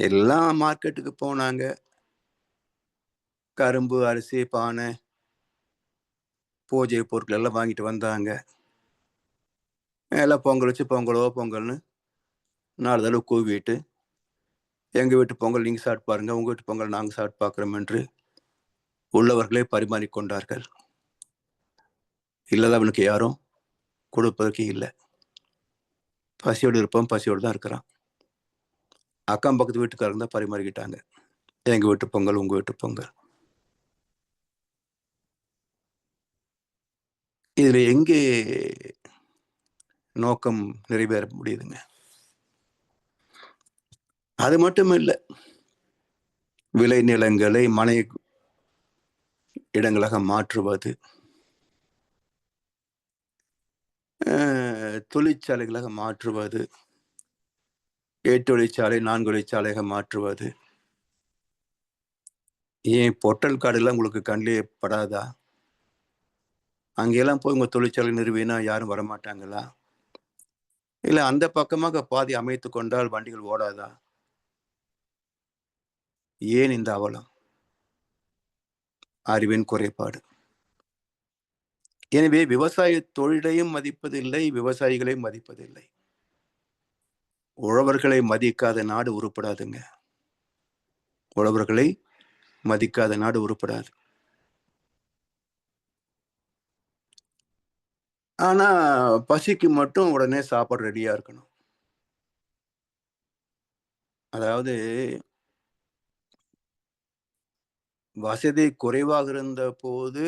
S2: எல்லாம் மார்க்கெட்டுக்கு போனாங்க, கரும்பு, அரிசி, பானை, பூஜை பொருட்கள் எல்லாம் வாங்கிட்டு வந்தாங்க. எல்லாம் பொங்கல் வச்சு பொங்கல்னு 4 தடவை கூவிட்டு, எங்க வீட்டு பொங்கல் நீங்க சாப்பிட்டு பாருங்க, உங்க வீட்டு பொங்கல் நாங்க சாப்பிட்டு பார்க்கிறோம் என்று உள்ளவர்களே பரிமாறிக்கொண்டார்கள். இல்லாதவனுக்கு யாரும் கொடுப்பதற்கு இல்லை. பசியோடு இருப்போம், பசியோடு தான் இருக்கிறான். அக்கம் பக்கத்து வீட்டுக்காரங்க தான் பரிமாறிக்கிட்டாங்க, எங்க வீட்டு பொங்கல் உங்க வீட்டு பொங்கல். இதுல எங்கே நோக்கம் நிறைவேற முடியுதுங்க? அது மட்டும் இல்லை, விளை நிலங்களை மனை இடங்களாக மாற்றுவது, தொழிற்சாலைகளாக மாற்றுவது, 8 வழிச்சாலை 4 வழிச்சாலையாக மாற்றுவது. ஏன் பொட்டல் காடுலாம் உங்களுக்கு கண்ணிலே படாதா? அங்கெல்லாம் போய் உங்க தொழிற்சாலை நிறுவினா யாரும் வரமாட்டாங்களா? இல்ல அந்த பக்கமாக பாதி அமைத்து கொண்டால் வண்டிகள் ஓடாதா? ஏன் இந்த அவலம்? அறிவின் குறைபாடு. எனவே விவசாய தொழிலையும் மதிப்பதில்லை, விவசாயிகளையும் மதிப்பதில்லை. உழவர்களை மதிக்காத நாடு உருப்படாதுங்க. உழவர்களை மதிக்காத நாடு உருப்படாது. ஆனா பசிக்கு மட்டும் உடனே சாப்பாடு ரெடியா இருக்கணும். அதாவது வசதி குறைவாக இருந்த போது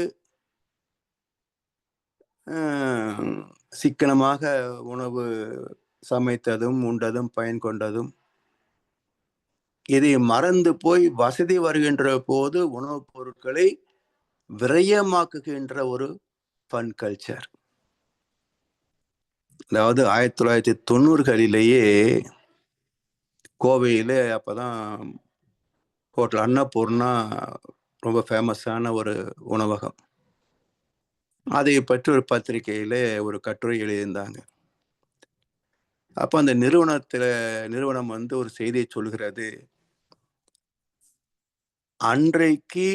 S2: சிக்கனமாக உணவு சமைத்ததும் உண்டதும் பயன் கொண்டதும், இதை மறந்து போய் வசதி வருகின்ற போது உணவுப் பொருட்களை விரயமாக்குகின்ற ஒரு ஃபன் கல்ச்சர். அதாவது 1990களிலேயே கோவையில அப்பதான் ஹோட்டல் அன்னபூர்ணா ரொம்ப ஃபேமஸான ஒரு உணவகம். அதை பற்றி ஒரு பத்திரிகையில ஒரு கட்டுரை எழுதியிருந்தாங்க. அப்ப அந்த நிறுவனம் ஒரு செய்தியை சொல்கிறது. அன்றைக்கு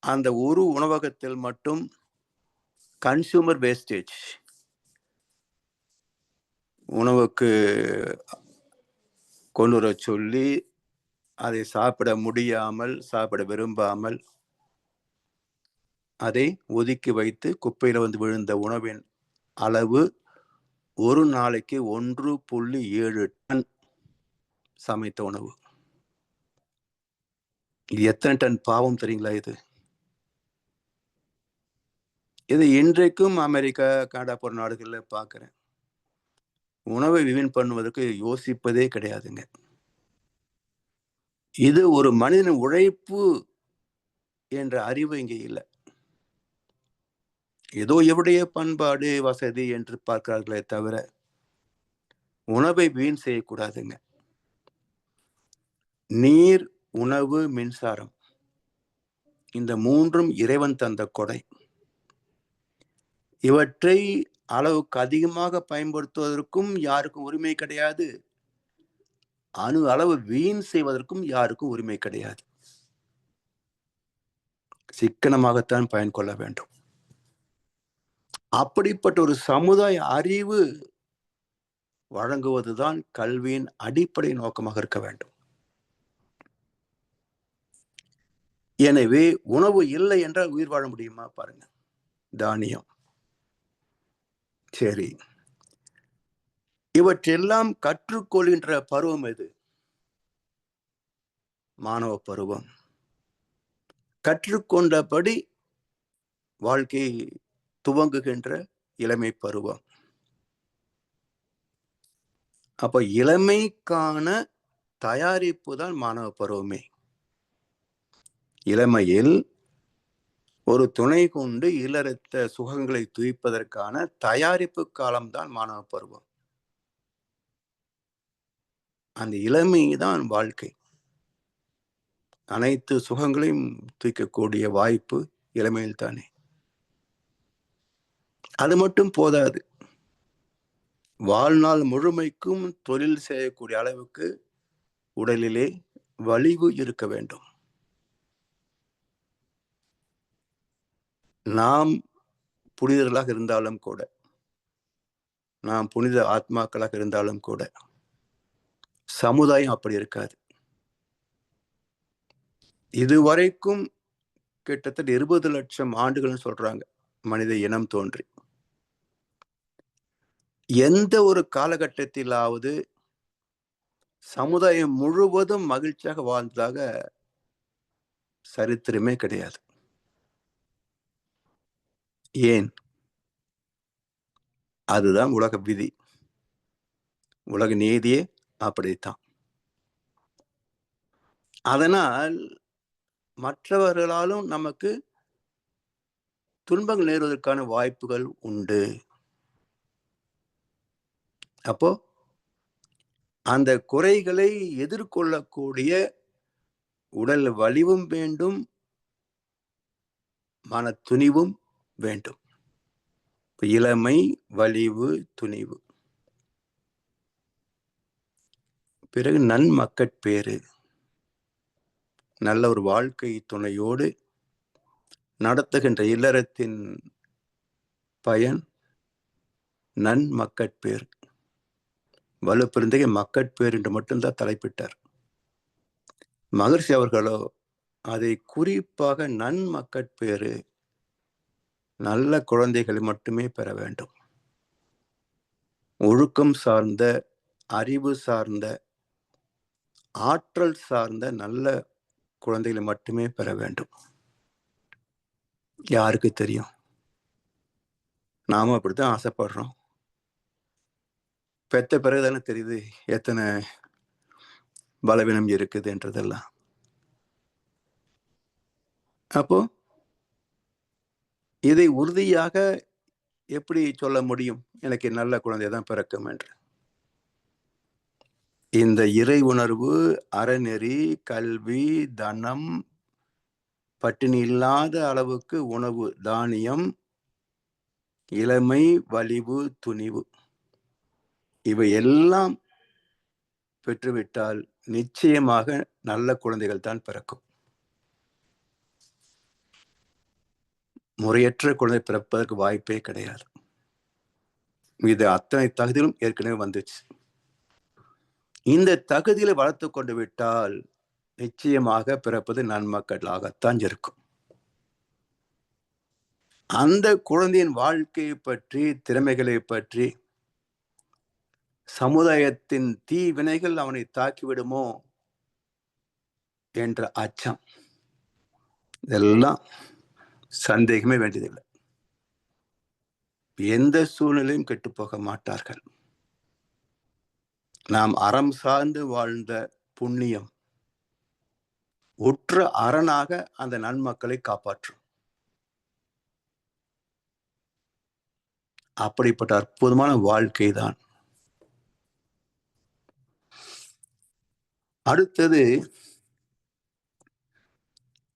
S2: அந்த ஒரு உணவகத்தில் மட்டும் கன்சூமர் வேஸ்டேஜ், உணவுக்கு கொண்டு வர சொல்லி அதை சாப்பிட முடியாமல், சாப்பிட விரும்பாமல் அதை ஒதுக்கி வைத்து குப்பையில விழுந்த உணவின் அளவு ஒரு நாளைக்கு 1.7 டன் சமைத்த உணவு. இது எத்தனை டன் பாவம் தெரியுங்களா? இது இன்றைக்கும் அமெரிக்கா, கனடா போன்ற நாடுகள்ல பார்க்கிறேன். உணவை வீண் பண்ணுவதற்கு யோசிப்பதே கிடையாதுங்க. இது ஒரு மனிதன் உழைப்பு என்ற அறிவு இங்கே இல்லை. ஏதோ எவருடைய பண்பாடு வசதி என்று பார்க்கிறார்களே தவிர உணவை வீண் செய்யக்கூடாதுங்க. நீர், உணவு, மின்சாரம், இந்த மூன்றும் இறைவன் தந்த கொடை. இவற்றை அளவுக்கு அதிகமாக பயன்படுத்துவதற்கும் யாருக்கும் உரிமை கிடையாது. அணு அளவு வீண் செய்வதற்கும் யாருக்கும் உரிமை கிடையாது. சிக்கனமாகத்தான் பயன் கொள்ள வேண்டும். அப்படிப்பட்ட ஒரு சமுதாய அறிவு வழங்குவதுதான் கல்வியின் அடிப்படை நோக்கமாக இருக்க வேண்டும். எனவே உணவு இல்லை என்றால் உயிர் வாழ முடியுமா? பாருங்க. தானியம், சரி, இவற்றெல்லாம் கற்றுக்கொள்கின்ற பருவம் எது? மாணவ பருவம். கற்றுக்கொண்டபடி வாழ்க்கை துவங்குகின்ற இளமை பருவம். அப்ப இளமைக்கான தயாரிப்பு தான் மாணவ பருவமே. இளமையில் ஒரு துணை கொண்டு இல்லறத்த சுகங்களை துய்ப்பதற்கான தயாரிப்பு காலம்தான் மாணவ பருவம். அந்த இளமை தான் வாழ்க்கை. அனைத்து சுகங்களையும் தூக்கக்கூடிய வாய்ப்பு இளமையில் தானே. அது மட்டும் போதாது. வாழ்நாள் முழுமைக்கும் தொழில் செய்யக்கூடிய அளவுக்கு உடலிலே வலிவு இருக்க வேண்டும். நாம் புனிதர்களாக இருந்தாலும் கூட, நாம் புனித ஆத்மாக்களாக இருந்தாலும் கூட, சமுதாயம் அப்படி இருக்காது. இதுவரைக்கும் கிட்டத்தட்ட 20 லட்சம் ஆண்டுகள் சொல்றாங்க மனித இனம் தோன்றி. எந்த ஒரு காலகட்டத்திலாவது சமுதாயம் முழுவதும் மகிழ்ச்சியாக வாழ்ந்ததாக சரித்திரமே கிடையாது. ஏன்? அதுதான் உலக விதி, உலக நீதியே அப்படித்தான். அதனால் மற்றவர்களாலும் நமக்கு துன்பங்கள் நேருவதற்கான வாய்ப்புகள் உண்டு. அப்போ அந்த குறைகளை எதிர்கொள்ளக்கூடிய உடல் வலிவும் வேண்டும், மன துணிவும் வேண்டும். இளமை, வலிவு, துணிவு. பிறகு நன்மக்கட்பேறு. நல்ல ஒரு வாழ்க்கை துணையோடு நடத்துகின்ற இல்லறத்தின் பயன் நன்மக்கட்பேறு. வலுப்பெருந்தகை மக்கட்பேறு என்று மட்டும்தான் தலைப்பிட்டார். மகர்ஷி அவர்களோ அதை குறிப்பாக நன்மக்கட்பேறு, நல்ல குழந்தைகள் மட்டுமே பெற வேண்டும், ஒழுக்கம் சார்ந்த, அறிவு சார்ந்த, ஆற்றல் சார்ந்த நல்ல குழந்தைகளை மட்டுமே பெற வேண்டும். யாருக்கு தெரியும்? நாம அப்படித்தான் ஆசைப்படுறோம். பெத்த பிறகுதானே தெரியுது எத்தனை பலவீனம் இருக்குது என்றதெல்லாம். அப்போ இதை உறுதியாக எப்படி சொல்ல முடியும் எனக்கு நல்ல குழந்தை தான் பிறக்கும் என்று? இந்த இறை உணர்வு, அறநெறி, கல்வி, தனம், பட்டினி இல்லாத அளவுக்கு உணவு, தானியம், இளமை, வலிவு, துணிவு, இவை எல்லாம் பெற்றுவிட்டால் நிச்சயமாக நல்ல குழந்தைகள் தான் பிறக்கும். முறையற்ற குழந்தை பிறப்பதற்கு வாய்ப்பே கிடையாது. இது அத்தனை தகுதியிலும் ஏற்கனவே வந்துச்சு. இந்த தகுதியில வளர்த்து கொண்டு விட்டால் நிச்சயமாக பிறப்பது நன்மக்களாகத்தான் இருக்கும். அந்த குழந்தையின் வாழ்க்கையை பற்றி, திறமைகளை பற்றி, சமுதாயத்தின் தீவினைகள் அவனை தாக்கிவிடுமோ என்ற அச்சம், இதெல்லாம் சந்தேகமே வேண்டியதில்லை. எந்த சூழ்நிலையும் கெட்டு போக மாட்டார்கள். நாம் அறம் சார்ந்து வாழ்ந்த புண்ணியம் உற்ற அரணாக அந்த நன்மக்களை காப்பாற்றும். அப்படிப்பட்ட அற்புதமான வாழ்க்கை தான். அடுத்தது,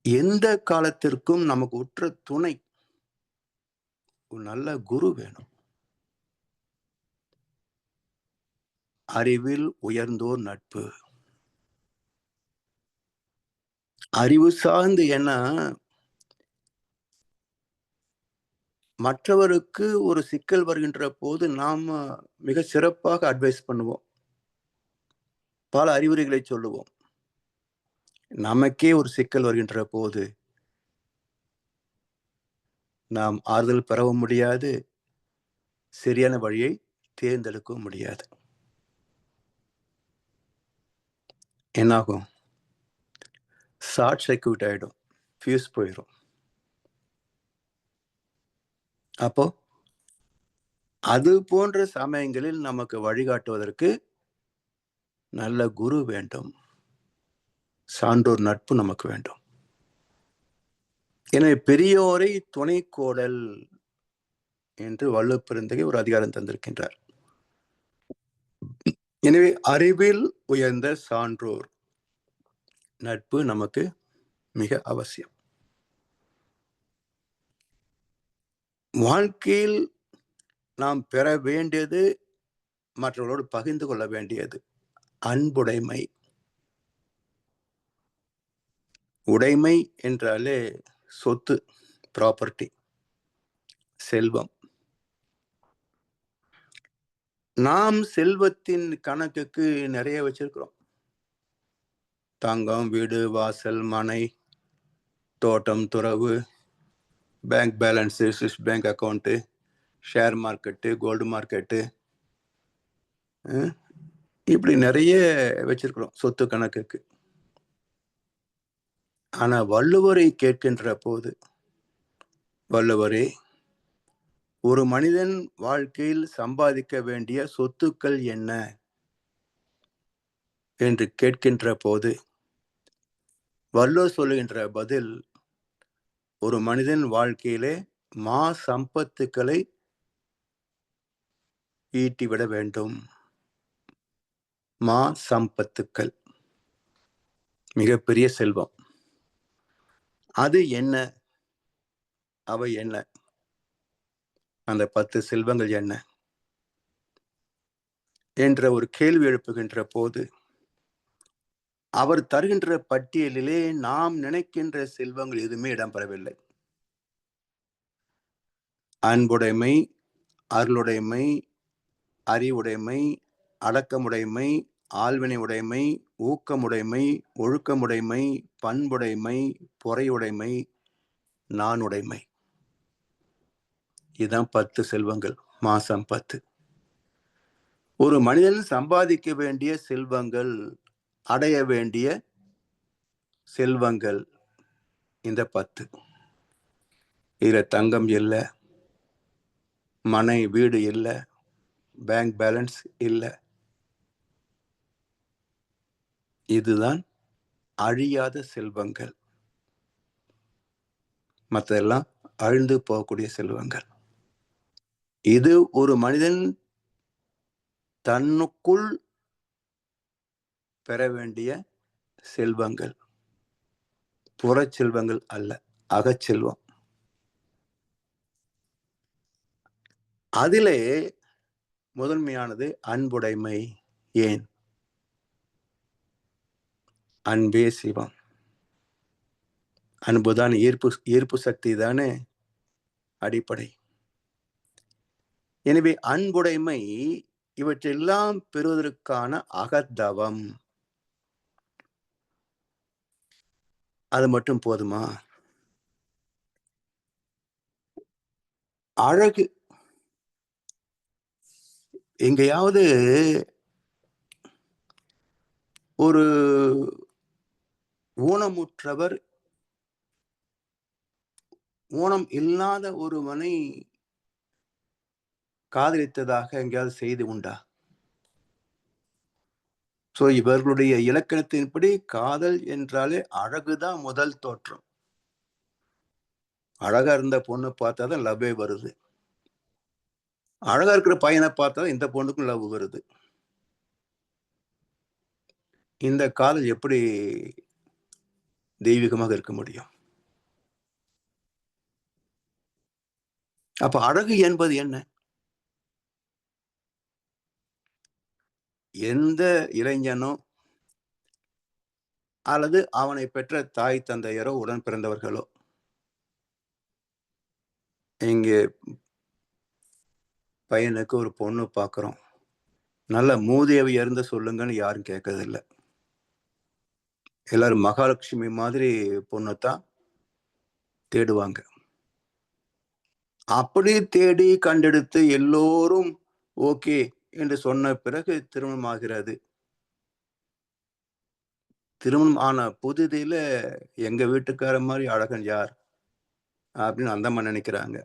S2: எந்த காலத்திற்கும் நமக்கு உற்ற துணை, ஒரு நல்ல குரு வேணும். அறிவில் உயர்ந்தோர் நட்பு. அறிவு சார்ந்து என்ன, மற்றவருக்கு ஒரு சிக்கல் வருகின்ற போது நாம மிக சிறப்பாக அட்வைஸ் பண்ணுவோம், பல அறிவுரைகளை சொல்லுவோம். நமக்கே ஒரு சிக்கல் வருகின்ற போது நாம் ஆறுதல் பெறவும் முடியாது, சரியான வழியை தேர்ந்தெடுக்கவும் முடியாது. என்னாகும்? ஷார்ட் சர்க்யூட் ஆயிடும், ஃபியூஸ் போயிடும். அப்போ அது போன்ற சமயங்களில் நமக்கு வழிகாட்டுவதற்கு நல்ல குரு வேண்டும், சான்றோர் நட்பு நமக்கு வேண்டும். எனவே பெரியோரை துணை கோடல் என்று வள்ளுவப்பெருந்தகை ஒரு அதிகாரம் தந்திருக்கின்றார். எனவே அறிவில் உயர்ந்த சான்றோர் நட்பு நமக்கு மிக அவசியம். வாழ்க்கையில் நாம் பெற வேண்டியது, மற்றவர்களோடு பகிர்ந்து கொள்ள வேண்டியது அன்புடைமை. உடைமை என்றாலே சொத்து, ப்ராப்பர்ட்டி, செல்வம். நாம் செல்வத்தின் கணக்குக்கு நிறைய வச்சிருக்கிறோம். தங்கம், வீடு, வாசல், மனை, தோட்டம், துறவு, bank balance, Swiss bank account, share market, gold market, இப்படி நிறைய வச்சிருக்கிறோம் சொத்து கணக்குக்கு. ஆனா வள்ளுவரை கேட்கின்ற போது, வள்ளுவரே, ஒரு மனிதன் வாழ்க்கையில் சம்பாதிக்க வேண்டிய சொத்துக்கள் என்ன என்று கேட்கின்ற போது வள்ளுவர் சொல்லுகின்ற பதில், ஒரு மனிதன் வாழ்க்கையிலே மா சம்பத்துக்களை ஈட்டிவிட வேண்டும். மா சம்பத்துக்கள் மிகப்பெரிய செல்வம். அது என்ன, அவை என்ன, அந்த 10 செல்வங்கள் என்ன என்ற ஒரு கேள்வி எழுப்புகின்ற போது அவர் தருகின்ற பட்டியலிலே நாம் நினைக்கின்ற செல்வங்கள் எதுவுமே இடம்பெறவில்லை. அன்புடைமை, அருளுடைமை, அறிவுடைமை, அடக்கமுடைமை, ஆள்வினை உடைமை, ஊக்கமுடைமை, ஒழுக்கமுடைமை, பண்புடைமை, பொறையுடைமை, நாணுடைமை. இதுதான் 10 செல்வங்கள். மாசம் 10. ஒரு மனிதன் சம்பாதிக்க வேண்டிய செல்வங்கள், அடைய வேண்டிய செல்வங்கள் இந்த 10. இதுல தங்கம் இல்லை, மனை வீடு இல்லை, பேங்க் பேலன்ஸ் இல்லை. இதுதான் அழியாத செல்வங்கள். மற்றெல்லாம் அழிந்து போகக்கூடிய செல்வங்கள். இது ஒரு மனிதன் தன்னுக்குள் பெற வேண்டிய செல்வங்கள், புறச் செல்வங்கள் அல்ல, அகச்செல்வம். அதிலே முதன்மையானது அன்புடைமை. ஏன்? அன்பே சிவம். அன்புதான் ஈர்ப்பு சக்தி தானே அடிப்படை. எனவே அன்புடைமை இவற்றெல்லாம் பெறுவதற்கான அகத்தவம். அது மட்டும் போதுமா? அழகு. எங்கேயாவது ஒரு ஊனமுற்றவர், ஊனம் இல்லாத ஒருவனை காதலித்ததாக எங்கேயாவது செய்தி உண்டா? சோ இவர்களுடைய இலக்கணத்தின்படி காதல் என்றாலே அழகுதான் முதல் தோற்றம். அழகா இருந்த பொண்ணு பார்த்தாதான் லவ்வே வருது. அழகா இருக்கிற பையனை பார்த்தா இந்த பொண்ணுக்கும் லவ் வருது. இந்த காதல் எப்படி தெய்வீகமாக இருக்க முடியும்? அப்ப அழகு என்பது என்ன? எந்த இளைஞனோ அல்லது அவனை பெற்ற தாய் தந்தையரோ உடன் பிறந்தவர்களோ, இங்கே பையனுக்கு ஒரு பொண்ணு பார்க்கிறோம், நல்ல மூதேவி இருந்து சொல்லுங்கன்னு யாரும் கேட்கறதில்லை. எல்லாரும் மகாலட்சுமி மாதிரி பொண்ணுத்தான் தேடுவாங்க. அப்படி தேடி கண்டெடுத்து எல்லோரும் ஓகே என்று சொன்ன பிறகு திருமணம் ஆகிறது. திருமணம் ஆன புதுதில எங்க வீட்டுக்கார மாதிரி அழகன் யார் அப்படின்னு அந்த அம்மா நினைக்கிறாங்க.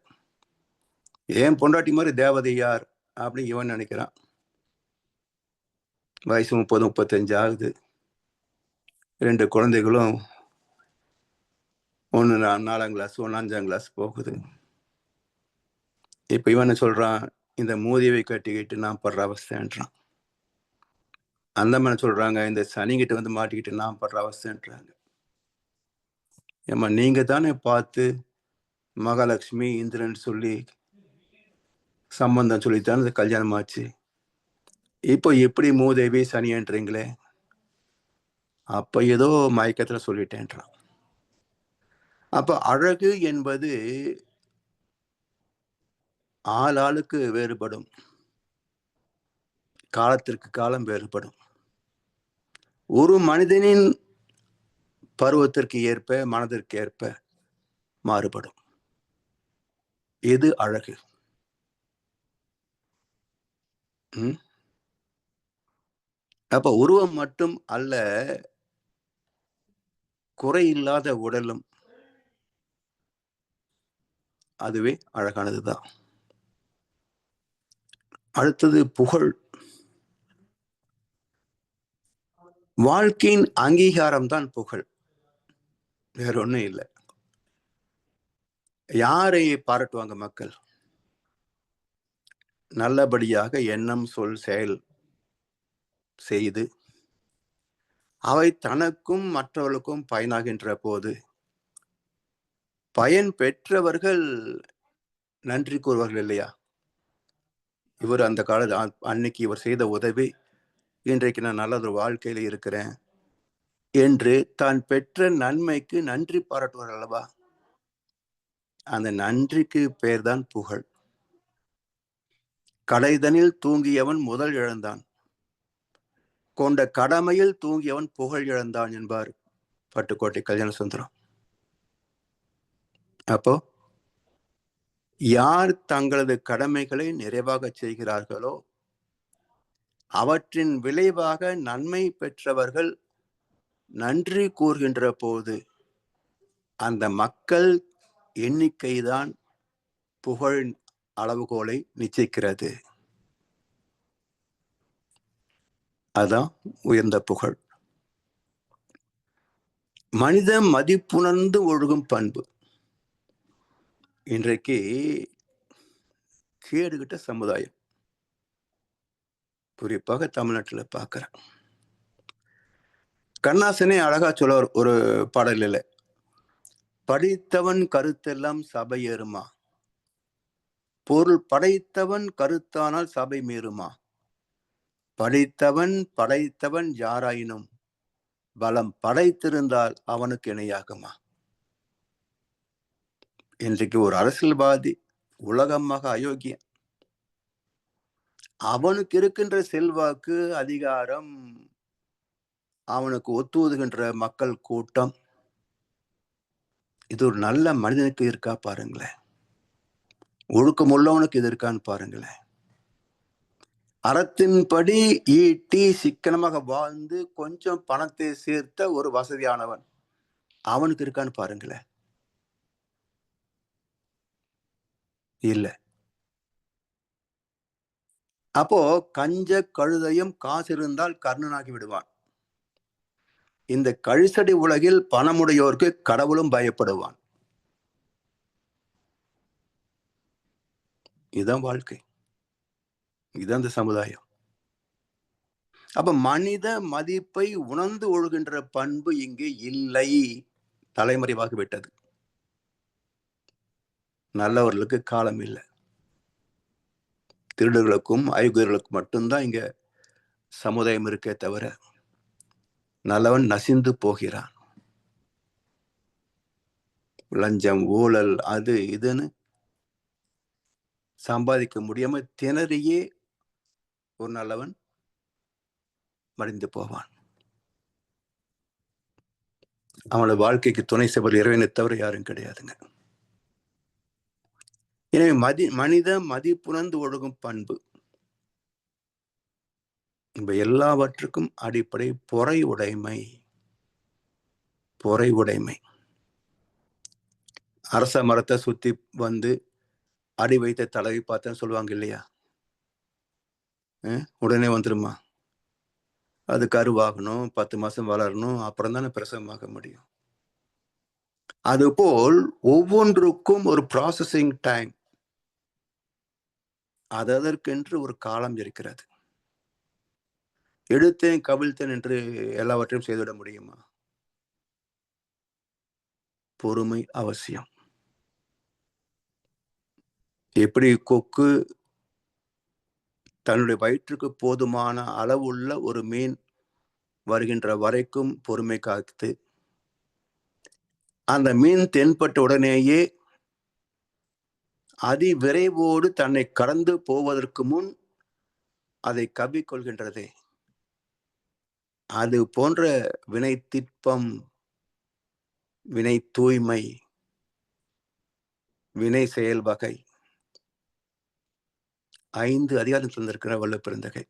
S2: ஏன் பொண்டாட்டி மாதிரி தேவதை யார் அப்படின்னு இவன் நினைக்கிறான். வயசு 30, 35 ஆகுது. 2 குழந்தைகளும், ஒன்று 4ஆம் கிளாஸ், 1 5ஆம் கிளாஸ் போகுது. இப்ப இவன் சொல்றான், இந்த மூதியவை கட்டிக்கிட்டு நான் படுற அவஸ்தைன்றான். அந்த அம்மா சொல்றாங்க, இந்த சனிகிட்ட வந்து மாட்டிக்கிட்டு நான் படுற அவஸ்தைன்றாங்க. ஏமா நீங்க தானே பார்த்து மகாலட்சுமி இந்திரன் சொல்லி சம்பந்தம் சொல்லித்தான் இந்த கல்யாணம் ஆச்சு. இப்போ எப்படி மூதேவி சனியன்றீங்களே? அப்ப ஏதோ மயக்கத்துல சொல்லிட்டேன்றான். அப்ப அழகு என்பது ஆளாளுக்கு வேறுபடும், காலத்திற்கு காலம் வேறுபடும். ஒரு மனிதனின் பருவத்திற்கு ஏற்ப, மனதிற்கு ஏற்ப மாறுபடும். எது அழகு? அப்ப உருவம் மட்டும் அல்ல, குறையில்லாத உடலும், அதுவே அழகானதுதான். அடுத்தது புகழ். வாழ்க்கையின் அங்கீகாரம் தான் புகழ், வேற ஒண்ணும் இல்லை. யாரை பாராட்டுவாங்க மக்கள்? நல்லபடியாக எண்ணம் சொல் செயல் செய்து அவை தனக்கும் மற்றவர்களுக்கும் பயனாகின்ற போது பயன் பெற்றவர்கள் நன்றி கூறுவார்கள் இல்லையா? இவர் அந்த காலத்தில் அன்னைக்கு இவர் செய்த உதவி இன்றைக்கு நான் நல்ல ஒரு வாழ்க்கையில இருக்கிறேன் என்று தான் பெற்ற நன்மைக்கு நன்றி பாராட்டுவார்கள் அல்லவா? அந்த நன்றிக்கு பெயர் தான் புகழ். கடைதனில் தூங்கியவன் முதல் இழந்தான். கொண்ட கடமையில் தூங்கியவன் புகழ் இழந்தான் என்பார் பட்டுக்கோட்டை கல்யாண சுந்தரம். அப்போ யார் தங்களது கடமைகளை நிறைவாக செய்கிறார்களோ அவற்றின் விளைவாக நன்மை பெற்றவர்கள் நன்றி கூறுகின்ற போது அந்த மக்கள் எண்ணிக்கைதான் புகழ் அளவுகோலை நிச்சயிக்கிறது. அதான் உயர்ந்த புகழ். மனித மதிப்புணர்ந்து ஒழுகும் பண்பு. இன்றைக்கு கேடுகிட்ட சமுதாயம், குறிப்பாக தமிழ்நாட்டில் பார்க்கிறேன். கண்ணாசனே அழகா சொல்லுவார் ஒரு பாடலில், படித்தவன் கருத்தெல்லாம் சபை ஏறுமா, பொருள் படைத்தவன் கருத்தானால் சபை மீறுமா, படைத்தவன் யாராயினும் பலம் படைத்திருந்தால் அவனுக்கு இணையாகுமா. இன்றைக்கு ஒரு அரசியல்வாதி உலகமாக அயோக்கியன், அவனுக்கு இருக்கின்ற செல்வாக்கு அதிகாரம், அவனுக்கு ஒத்துவதுகின்ற மக்கள் கூட்டம், இது ஒரு நல்ல மனிதனுக்கு இருக்கா பாருங்களேன். ஒழுக்கம் உள்ளவனுக்கு இது இருக்கான்னு பாருங்களேன். அறத்தின்படி ஈட்டி சிக்கனமாக வாழ்ந்து கொஞ்சம் பணத்தை சேர்த்த ஒரு வசதியானவன், அவனுக்கு இருக்கான்னு பாருங்களேன். இல்ல. அப்போ கஞ்ச கழுதையும் காசு இருந்தால் கர்ணனாகி விடுவான். இந்த கழிசடி உலகில் பணமுடையோருக்கு கடவுளும் பயப்படுவான். இதுதான் வாழ்க்கை, இதுதான் இந்த சமுதாயம். அப்ப மனித மதிப்பை உணர்ந்து ஒழுகின்ற பண்பு இங்கு இல்லை, தலைமறைவாகி விட்டது. நல்லவர்களுக்கு காலம் இல்லை, திருடர்களுக்கும் அயோக்கியர்களுக்கும் மட்டும்தான் இங்க சமுதாயம் இருக்கே தவிர நல்லவன் நசிந்து போகிறான். லஞ்சம், ஊழல், அது இதுன்னு சம்பாதிக்க முடியாம திணறியே ஒரு நல்லவன் மடிந்து போவான். அவனோட வாழ்க்கைக்கு துணை செய்வர் இறைவனை தவிர யாரும் கிடையாதுங்க. எனவே மனித மதிப்புணர்ந்து ஒழுகும் பண்பு, இப்ப எல்லாவற்றுக்கும் அடிப்படை பொறை உடைமை. பொறை உடைமை. அரச மரத்தை சுத்தி வந்து அடி வைத்த தடவி பார்த்தேன்னு சொல்லுவாங்க இல்லையா, உடனே வந்துருமா? அது கருவாகணும், 10 மாசம் வளரணும், அப்புறம் தானே பிரசவமாக முடியும். அதுபோல் ஒவ்வொன்றுக்கும் ஒரு ப்ராசஸிங் டைம், அதற்கென்று ஒரு காலம் இருக்கிறது. எடுத்தேன் கவிழ்த்தேன் என்று எல்லாவற்றையும் செய்துவிட முடியுமா? பொறுமை அவசியம். எப்படி கொக்கு தன்னுடைய வயிற்றுக்கு போதுமான அளவுள்ள ஒரு மீன் வருகின்ற வரைக்கும் பொறுமை காத்து, அந்த மீன் தென்பட்ட உடனேயே அதிவிரைவோடு தன்னை கடந்து போவதற்கு முன் அதை கவ்விக்கொள்கின்றதே, அது போன்ற வினை திட்பம், வினை தூய்மை, வினை செயல் வகை 5 அதிகாரம் தந்திருக்கிற வள்ளுவப்பெருந்தகை.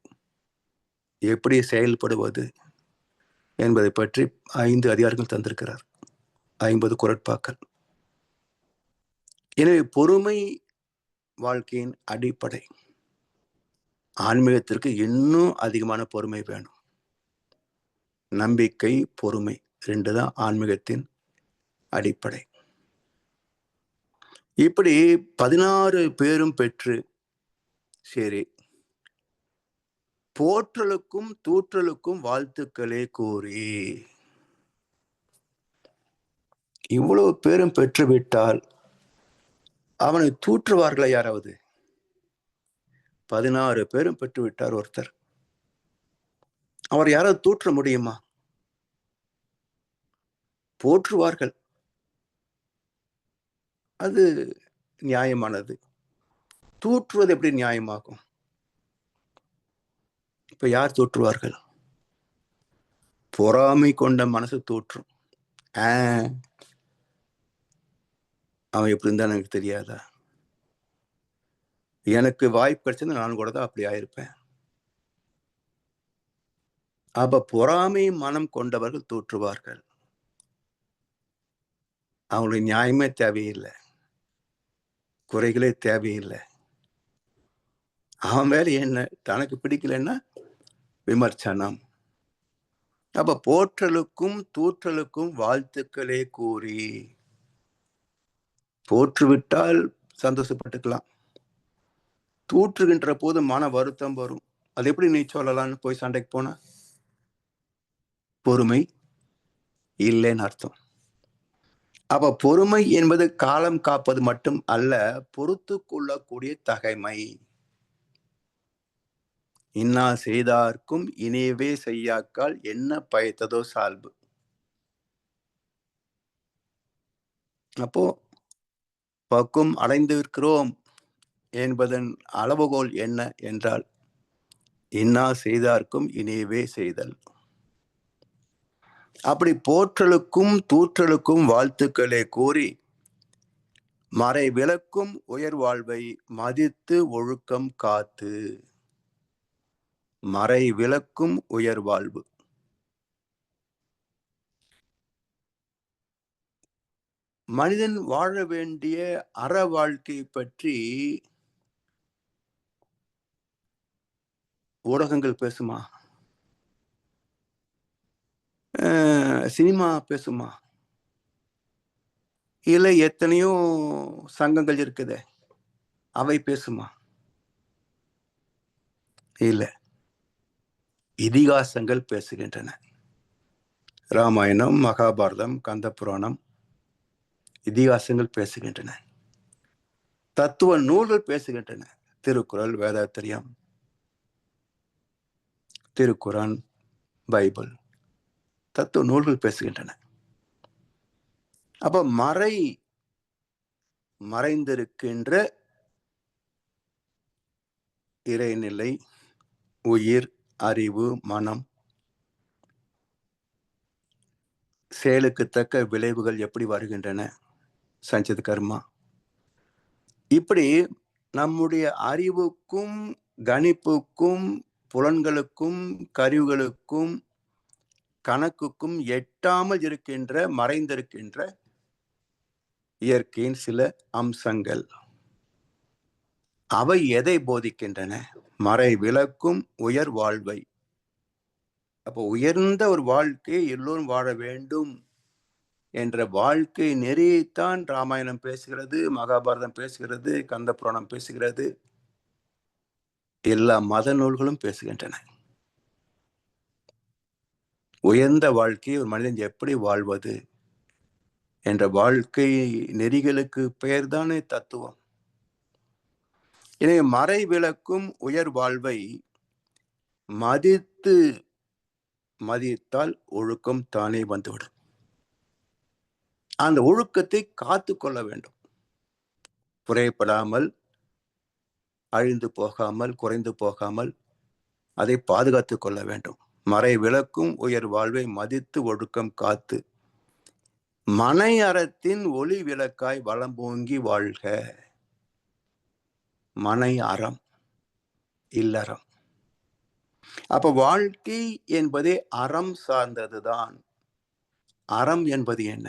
S2: எப்படி செயல்படுவது என்பதை பற்றி 5 அதிகாரங்கள் தந்திருக்கிறார், 50 குறட்பாக்கள். எனவே பொறுமை வாழ்க்கையின் அடிப்படை. ஆன்மீகத்திற்கு இன்னும் அதிகமான பொறுமை வேணும். நம்பிக்கை, பொறுமை 2 தான் ஆன்மீகத்தின் அடிப்படை. இப்படி 16 பேரும் பெற்று, சரி, போற்றலுக்கும் தூற்றலுக்கும் வாழ்த்துக்களே கூறி, இவ்வளவு பேரும் பெற்றுவிட்டால் அவனை தூற்றுவார்களா யாராவது? 16 பேரும் பெற்றுவிட்டார் ஒருத்தர், அவர் யாராவது தூற்ற முடியுமா? போற்றுவார்கள், அது நியாயமானது. தூற்றுவது எப்படி நியாயமாகும்? இப்ப யார் தூற்றுவார்கள்? பொறாமை கொண்ட மனசு தூற்றும். அவன் எப்படி இருந்தா எனக்கு தெரியாதா? எனக்கு வாய்ப்பு கிடைச்சது நான் கூட தான் அப்படி ஆயிருப்பேன். அப்ப பொறாமை மனம் கொண்டவர்கள் தூற்றுவார்கள். அவங்களுக்கு நியாயமே தேவையில்லை, குறைகளே தேவையில்லை. அவன் வேலை என்ன? தனக்கு பிடிக்கலன்னா விமர்சனம். அப்ப போற்றலுக்கும் தூற்றலுக்கும் வாழ்த்துக்களே கூறி, போற்றுவிட்டால் சந்தோஷப்பட்டுக்கலாம், தூற்றுகின்ற போது மன வருத்தம் வரும். அது எப்படி நீ சொல்லலாம்னு போய் சண்டைக்கு போனா பொறுமை இல்லைன்னு அர்த்தம். அப்ப பொறுமை என்பது காலம் காப்பது மட்டும் அல்ல, பொறுத்து கொள்ளக்கூடிய தகைமை. இன்னா செய்தார்க்கும் இனியவே செய்யாக்கால் என்ன பயத்ததோ சால்பு. அப்போ பக்குவம் அடைந்திருக்கிறோம் என்பதன் அளவுகோல் என்ன என்றால், இன்னா செய்தார்க்கும் இனியவே செய்தல். அப்படி போற்றலுக்கும் தூற்றலுக்கும் வாழ்த்துக்களை கூறி, மறை விளக்கும் உயர் வாழ்வை மதித்து ஒழுக்கம் காத்து. மறை விளக்கும் உயர் வாழ்வு. மனிதன் வாழ வேண்டிய அற வாழ்க்கை பற்றி ஊடகங்கள் பேசுமா? சினிமா பேசுமா? இல்ல எத்தனையோ சங்கங்கள் இருக்குது, அவை பேசுமா? இல்ல, இதிகாசங்கள் பேசுகின்றன. ராமாயணம், மகாபாரதம், கந்த புராணம், இதிகாசங்கள் பேசுகின்றன. தத்துவ நூல்கள் பேசுகின்றன. திருக்குறள், வேதாத்திரியம், திருக்குறான், பைபிள், தத்துவ நூல்கள் பேசுகின்றன. அப்ப மறைந்திருக்கின்ற இறைநிலை, உயிர், அறிவு, மனம், செயலுக்கு தக்க விளைவுகள் எப்படி வருகின்றன, சஞ்சித கர்மா, இப்படி நம்முடைய அறிவுக்கும் கணிப்புக்கும் புலன்களுக்கும் கருவிகளுக்கும் கணக்குக்கும் எட்டாமல் இருக்கின்ற மறைந்திருக்கின்ற இயற்கையின் சில அம்சங்கள். அவை எதை போதிக்கின்றன? மறை விளக்கும் உயர் வாழ்வை. அப்போ உயர்ந்த ஒரு வாழ்க்கையை எல்லோரும் வாழ வேண்டும் என்ற வாழ்க்கை நெறியைத்தான் ராமாயணம் பேசுகிறது, மகாபாரதம் பேசுகிறது, கந்த புராணம் பேசுகிறது, எல்லா மத நூல்களும் பேசுகின்றன. உயர்ந்த வாழ்க்கையை ஒரு மனிதன் எப்படி வாழ்வது என்ற வாழ்க்கை நெறிகளுக்கு பெயர்தானே தத்துவம். எனவே மறை விளக்கும் உயர் வாழ்வை மதித்தால் ஒழுக்கம் தானே வந்துவிடும். அந்த ஒழுக்கத்தை காத்து கொள்ள வேண்டும். குறைபடாமல், அழிந்து போகாமல், குறைந்து போகாமல் அதை பாதுகாத்து கொள்ள வேண்டும். மறை விளக்கும் உயர் வாழ்வை மதித்து ஒழுக்கம் காத்து மனை அறத்தின் ஒளி விளக்காய் வளம்போங்கி வாழ்க. மனை அறம், இல்லறம். அப்ப வாழ்க்கை என்பதே அறம் சார்ந்ததுதான். அறம் என்பது என்ன?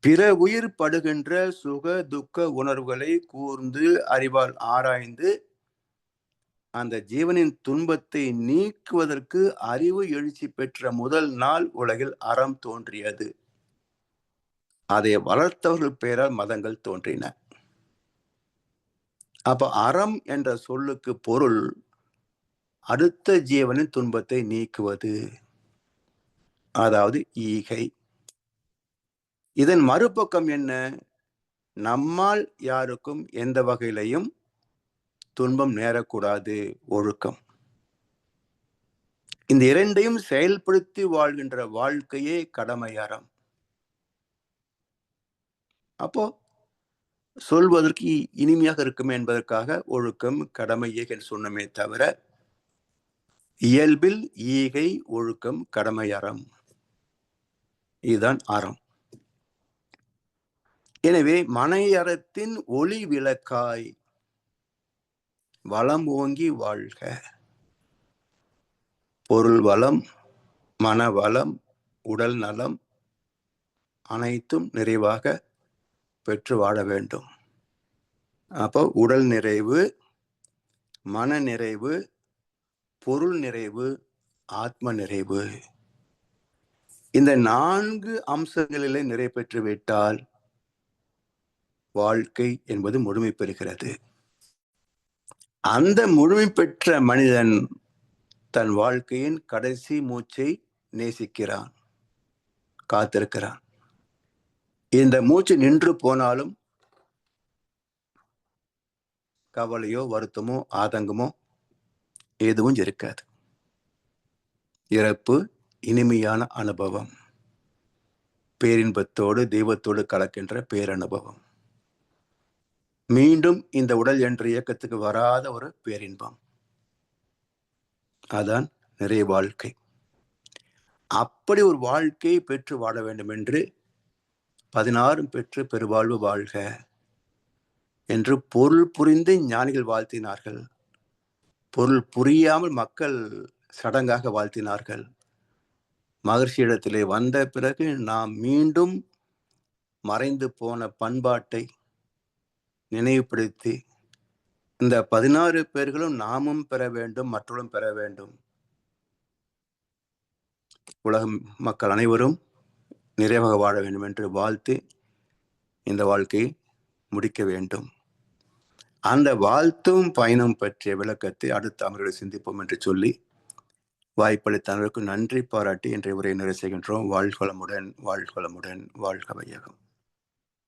S2: பிற உயிர் படுகின்ற சுக துக்க உணர்வுகளை கூர்ந்து அறிவால் ஆராய்ந்து அந்த ஜீவனின் துன்பத்தை நீக்குவதற்கு அறிவு எழுச்சி பெற்ற முதல் நாள் உலகில் அறம் தோன்றியது. அதை வளர்த்தவர்கள் பெயரால் மதங்கள் தோன்றின. அப்ப அறம் என்ற சொல்லுக்கு பொருள் அடுத்த ஜீவனின் துன்பத்தை நீக்குவது, அதாவது ஈகை. இதன் மறுபக்கம் என்ன? நம்மால் யாருக்கும் எந்த வகையிலையும் துன்பம் நேரக்கூடாது, ஒழுக்கம். இந்த இரண்டையும் செயல்படுத்தி வாழ்கின்ற வாழ்க்கையே கடமை அறம். அப்போ சொல்வதற்கு இனிமையாக இருக்கும் என்பதற்காக ஒழுக்கம் கடமை என்று சொன்னமே தவிர, இயல்பில் ஈகை ஒழுக்கம் கடமை அறம், இதுதான் அறம். எனவே மனை அறத்தின் ஒளி விளக்காய் வளம் ஓங்கி வாழ்க. பொருள் வளம், மன வளம், உடல் நலம் அனைத்தும் நிறைவாக பெற்று வாழ வேண்டும். அப்போ உடல் நிறைவு, மன நிறைவு, பொருள் நிறைவு, ஆத்ம நிறைவு, இந்த 4 அம்சங்களிலே நிறைவு பெற்று விட்டால் வாழ்க்கை என்பது முழுமை பெறுகிறது. அந்த முழுமை பெற்ற மனிதன் தன் வாழ்க்கையின் கடைசி மூச்சை நேசிக்கிறான், காத்திருக்கிறான். இந்த மூச்சு நின்று போனாலும் கவலையோ வருத்தமோ ஆதங்கமோ எதுவும் இருக்காது. இறப்பு இனிமையான அனுபவம், பேரின்பத்தோடு தெய்வத்தோடு கலக்கின்ற பேரனுபவம், மீண்டும் இந்த உடல் என்ற இயக்கத்துக்கு வராத ஒரு பேரின்பம். அதான் நிறைய வாழ்க்கை. அப்படி ஒரு வாழ்க்கையை பெற்று வாழ வேண்டும் என்று 16 பெற்று பெருவாழ்வு வாழ்க என்று பொருள் புரிந்து ஞானிகள் வாழ்த்தினார்கள். பொருள் புரியாமல் மக்கள் சடங்காக வாழ்த்தினார்கள். மகர்ஷியிடத்திலே வந்த பிறகு நாம் மீண்டும் மறைந்து போன பண்பாட்டை நினைவுபடுத்தி இந்த 16 பேர்களும் நாமும் பெற வேண்டும், மற்றவர்களும் பெற வேண்டும். உலக மக்கள் அனைவரும் நிறைவாக வாழ வேண்டும் என்று வாழ்த்து இந்த வாழ்க்கையை முடிக்க வேண்டும். அந்த வாழ்த்தும் பயணம் பற்றிய விளக்கத்தை அடுத்த அமர்வில் சிந்திப்போம் என்று சொல்லி வாய்ப்பளித்த அனைவருக்கும் நன்றி பாராட்டி இன்றைய உரையை நிறைவு செய்கின்றோம். வாழ்க வளமுடன், வாழ்க வளமுடன், வாழ்க வையகம்.